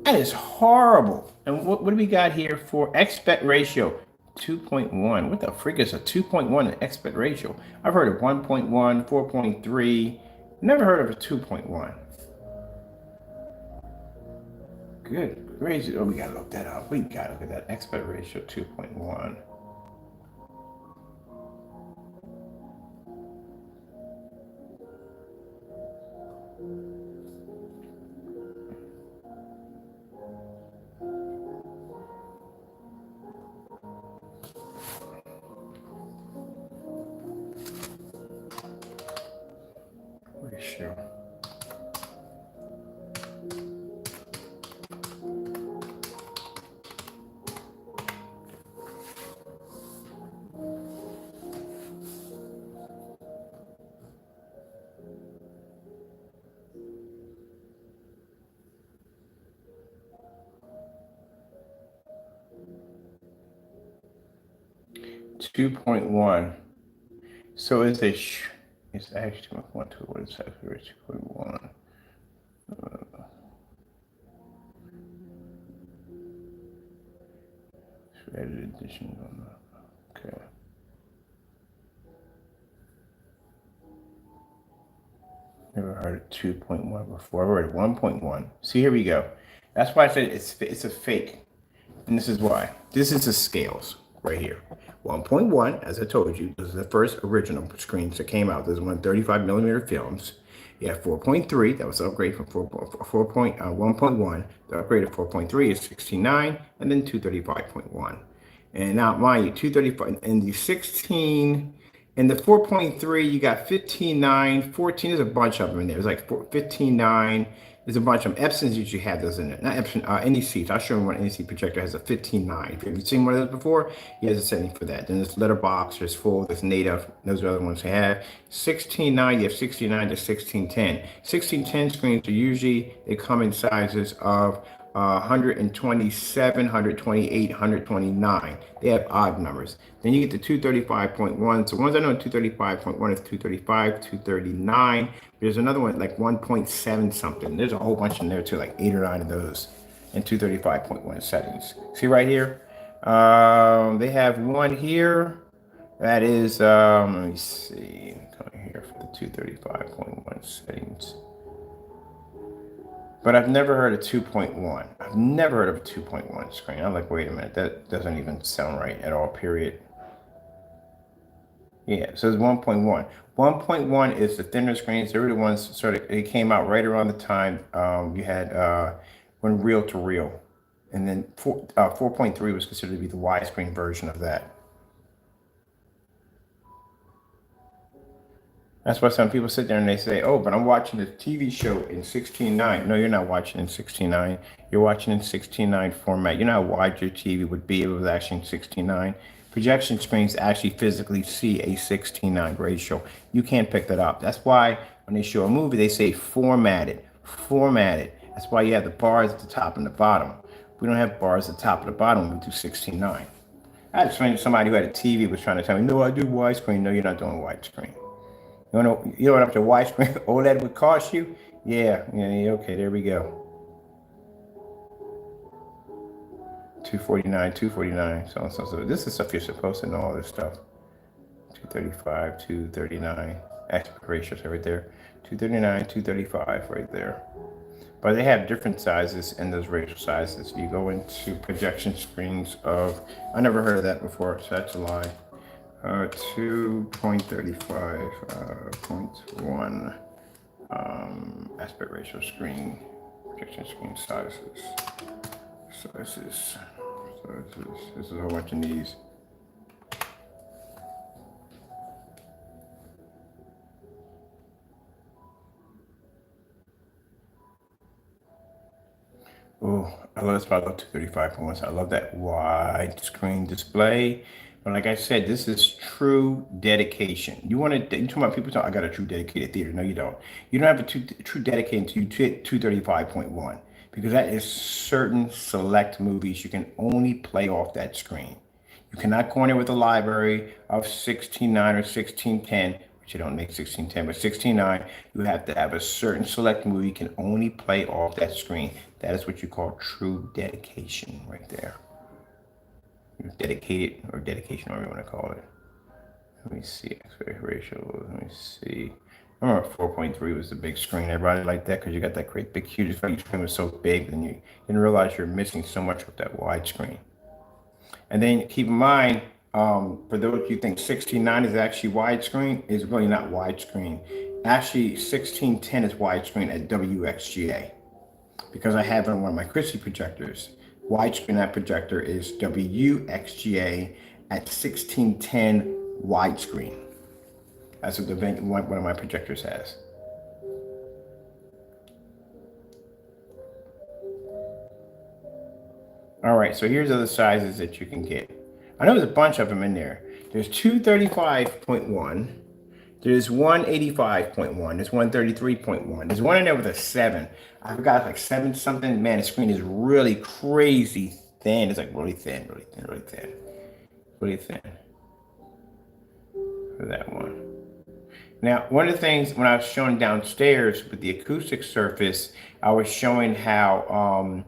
That is horrible. And what do we got here for aspect ratio? 2.1. What the frick is a 2.1 aspect ratio? I've heard of 1.1, 4.3. Never heard of a 2.1. Good gracious. Oh, we gotta look that up. We gotta look at that aspect ratio 2.1. Ratio. Two 2.1. So it's it's actually 2.1 to what is that here? 2.1. Added additions on that. Okay. Never heard of 2.1 before. I've heard of 1.1. See, here we go. That's why I said it's a fake. And this is why. This is the scales right here. 1.1, as I told you, this is the first original screens that came out. There's 135 millimeter films. You have 4.3, that was the upgrade from 1.1. The upgrade of 4.3 is 16.9, and then 235.1. And now, mind you, 235 and the 16 and the 4.3, you got 15.9, 14. There's a bunch of them in there. There's like 15.9. There's a bunch of them. Epson's usually have those in it. Not Epson, NEC. I'll show you one NEC projector has a 15.9. If you've seen one of those before, he has a setting for that. Then there's letterbox, there's full, there's native. Those are the other ones they have. 16.9, you have 69 to 1610. 1610 screens are usually, they come in sizes of 127, 128, 129. They have odd numbers. Then you get to 235.1. So ones I know 235.1 is 235, 239. There's another one like 1.7 something. There's a whole bunch in there too, like 8 or 9 of those in 235.1 settings. See right here? They have one here. That is, let me see. Come here for the 235.1 settings. But I've never heard of 2.1. I've never heard of a 2.1 screen. I'm like, wait a minute, that doesn't even sound right at all, period. Yeah, so it's 1.1. 1.1 is the thinner screens. They were the ones sort of, it came out right around the time you had when reel to reel. And then 4.3 was considered to be the widescreen version of that. That's why some people sit there and they say, oh, but I'm watching a TV show in 16:9. No, you're not watching in 16:9. You're watching in 16:9 format. You know how wide your TV would be if it was actually in 16:9? Projection screens actually physically see a 16:9 ratio. You can't pick that up. That's why when they show a movie, they say formatted, formatted. That's why you have the bars at the top and the bottom. We don't have bars at the top and the bottom when we do 16:9. I explained to somebody who had a TV was trying to tell me, no, I do widescreen. No, you're not doing widescreen. You know what up to widescreen OLED would cost you? Yeah, okay, there we go. 249, 249, so on, so this is stuff you're supposed to know, all this stuff. 235, 239, aspect ratios right there. 239, 235 right there. But they have different sizes in those ratio sizes. You go into projection screens of, I never heard of that before, so that's a lie. 2.35, 0.1 aspect ratio screen, projection screen sizes. This is a whole bunch of these. Oh, I love this part. I love 235.1. I love that wide screen display. But like I said, this is true dedication. You want to, you talking about people talking, I got a true dedicated theater. No, you don't. You don't have a true dedicated to 235.1 because that is certain select movies you can only play off that screen. You cannot go in there with a library of 16:9 or 16:10, which you don't make 16:10, but 16:9. You have to have a certain select movie you can only play off that screen. That is what you call true dedication right there. You're dedicated, or dedication, whatever you want to call it. Let me see, aspect ratio. Let me see. I remember 4.3 was the big screen. Everybody liked that because you got that great big huge screen was so big, and you didn't realize you're missing so much with that wide screen. And then keep in mind, for those you think 16:9 is actually widescreen, is really not widescreen. Actually, 16:10 is widescreen at WXGA because I have it on one of my Christie projectors. Widescreen that projector is WXGA at 16:10 widescreen. That's what one of my projectors has. All right, so here's other sizes that you can get. I know there's a bunch of them in there. There's 235.1. There's 185.1. There's 133.1. There's one in there with a 7. I forgot, like 7 something. Man, the screen is really crazy thin. It's like really thin, really thin, really thin. Really thin. For that one. Now, one of the things when I was showing downstairs with the acoustic surface, I was showing how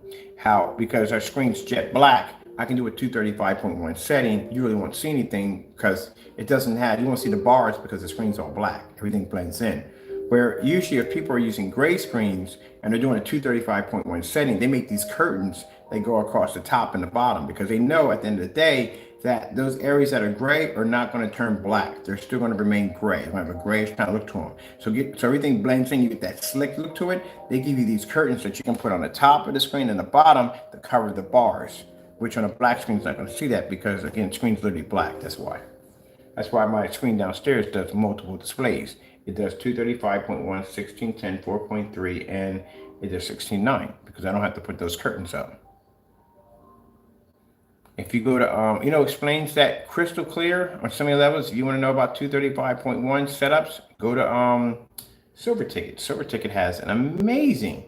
because our screen's jet black, I can do a 235.1 setting. You really won't see anything because it doesn't have, you won't see the bars because the screen's all black. Everything blends in. Where usually if people are using gray screens and they're doing a 235.1 setting, they make these curtains that go across the top and the bottom because they know at the end of the day that those areas that are gray are not going to turn black. They're still going to remain gray. They're going to have a grayish kind of look to them. So everything blends in. You get that slick look to it. They give you these curtains that you can put on the top of the screen and the bottom to cover the bars, which on a black screen is not going to see that because, again, the screen's literally black. That's why. That's why my screen downstairs does multiple displays. It does 235.1, 1610, 4.3, and it does 16:9 because I don't have to put those curtains up. If you go to, explains that crystal clear on so many levels. If you want to know about 235.1 setups, go to Silver Ticket. Silver Ticket has an amazing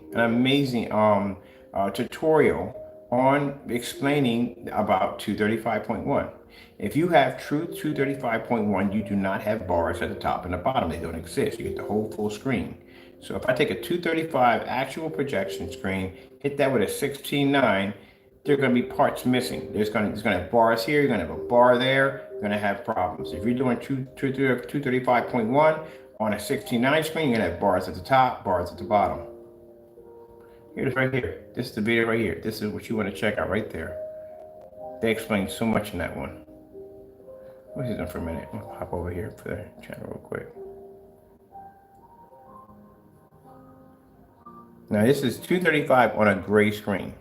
tutorial on explaining about 235.1. If you have true 235.1, you do not have bars at the top and the bottom. They don't exist. You get the whole full screen. So if I take a 235 actual projection screen, hit that with a 16:9, there are going to be parts missing. There's going to have bars here. You're going to have a bar there. You're going to have problems. If you're doing 235.1 on a 16:9 screen, you're going to have bars at the top, bars at the bottom. Here's right here. This is the video right here. This is what you want to check out right there. They explain so much in that one. What's this on for a minute? I'm going to hop over here for the channel real quick. Now this is 235 on a gray screen.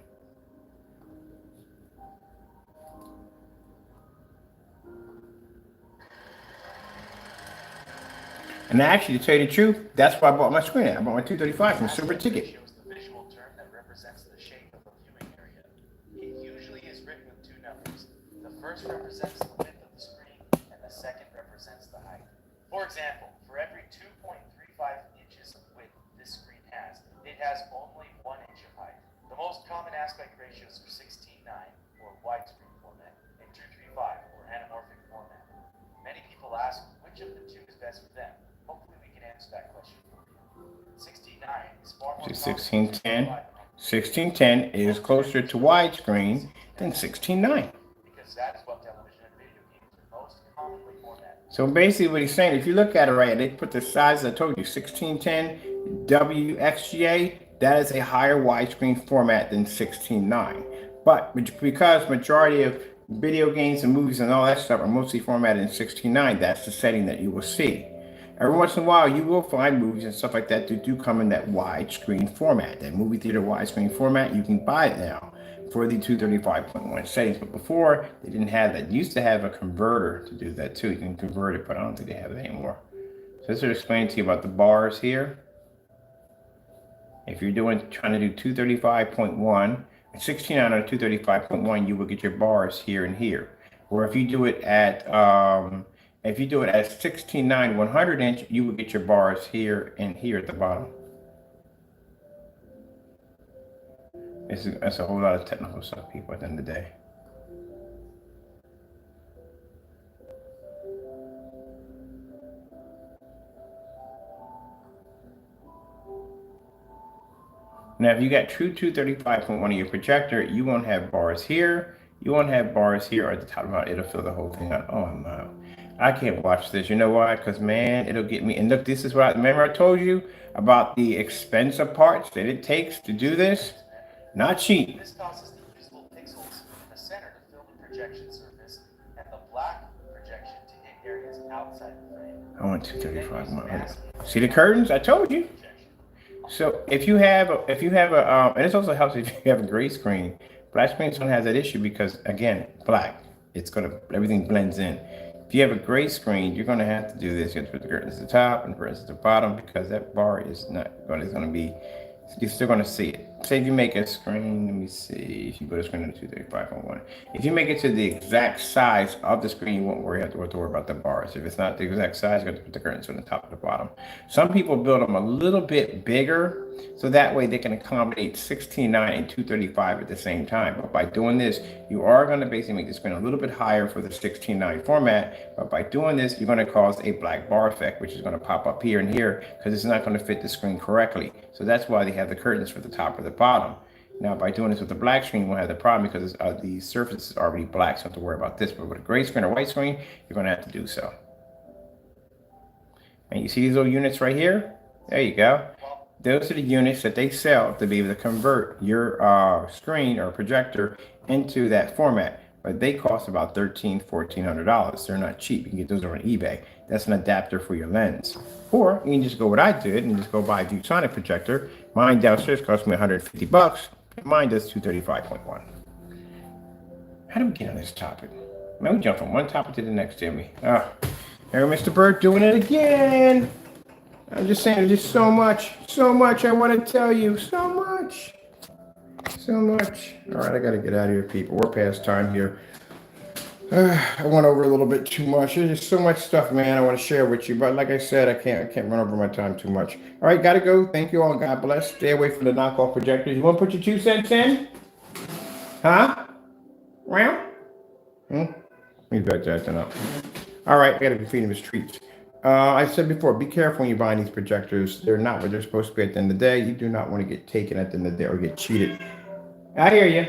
And actually, to tell you the truth, that's why I bought my screen at. I bought my 235 from Silver Ticket. The visual term that represents the shape of a viewing area. It usually is written with two numbers. The first represents the width of the screen, and the second represents the height. For example, for every 2.35 inches of width this screen has, it has only 1 inch of height. The most common aspect ratios are 16:9, or widescreen format, and 235, or anamorphic format. Many people ask which of the two is best for them. Hopefully we can answer that question for you. 16:9 is far more 16:10. 16:10 is closer to widescreen than 16:9. Because that is what television and video games are most commonly formatted. So basically what he's saying, if you look at it right, they put the size I told you, 16:10 WXGA, that is a higher widescreen format than 16:9. But because majority of video games and movies and all that stuff are mostly formatted in 16:9, that's the setting that you will see. Every once in a while, you will find movies and stuff like that that do come in that widescreen format, that movie theater widescreen format. You can buy it now for the 235.1 settings, but before they didn't have that. They used to have a converter to do that too. You can convert it, but I don't think they have it anymore. So this will explain to you about the bars here. If you're trying to do 235.1, 16:9 or 235.1, you will get your bars here and here. Or if you do it at 16:9 100 inch, you will get your bars here and here at the bottom. It's a whole lot of technical stuff, people, at the end of the day. Now, if you got true 235.1 of your projector, you won't have bars here. You won't have bars here or at the top of it. It'll fill the whole thing out. Oh, no. I can't watch this. You know why? Because, man, it'll get me. And look, this is what remember I told you about the expensive parts that it takes to do this? Not cheap. This causes the usable pixels in the center to fill the projection surface and the black projection to hit areas outside the frame. I want 235. See the curtains? I told you. So if you have a, and this also helps if you have a gray screen. Black screens don't have that issue because again, black. Everything blends in. If you have a gray screen, you're gonna have to do this. You have to put the curtains at the top and the curtains at the bottom because that bar is gonna be. You're still gonna see it. Say if you make a screen, let me see. If you put a screen in 235.1, if you make it to the exact size of the screen, you won't have to worry about the bars. If it's not the exact size, you have to put the curtains on the top and the bottom. Some people build them a little bit bigger, so that way they can accommodate 16:9 and 235 at the same time. But by doing this, you are going to basically make the screen a little bit higher for the 16:9 format. But by doing this, you're going to cause a black bar effect, which is going to pop up here and here because it's not going to fit the screen correctly. So that's why they have the curtains for the top or the bottom. Now, by doing this with the black screen, you won't have the problem because the surface is already black, so you don't have to worry about this. But with a gray screen or white screen, you're going to have to do so. And you see these little units right here? There you go. Those are the units that they sell to be able to convert your screen or projector into that format. But they cost about $1,300, $1,400. They're not cheap. You can get those on eBay. That's an adapter for your lens. Or you can just go what I did and just go buy a ViewSonic projector. Mine downstairs cost me $150. Mine does 235.1. How do we get on this topic? Man, we jump from one topic to the next, Jimmy. There, Mr. Bird doing it again. I'm just saying, there's so much I want to tell you. So much. All right, I got to get out of here, people. We're past time here. I went over a little bit too much. There's just so much stuff, man, I want to share with you. But like I said, I can't run over my time too much. All right, got to go. Thank you all. God bless. Stay away from the knockoff projectors. You want to put your 2 cents in? Huh? Well? He's back to acting up. All right, I got to be feeding him his treats. I said before, be careful when you're buying these projectors. They're not what they're supposed to be at the end of the day. You do not want to get taken at the end of the day or get cheated. I hear you.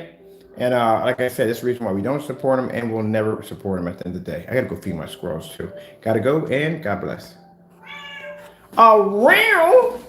And like I said, that's the reason why we don't support them and we'll never support them at the end of the day. I got to go feed my squirrels too. Got to go and God bless. Around.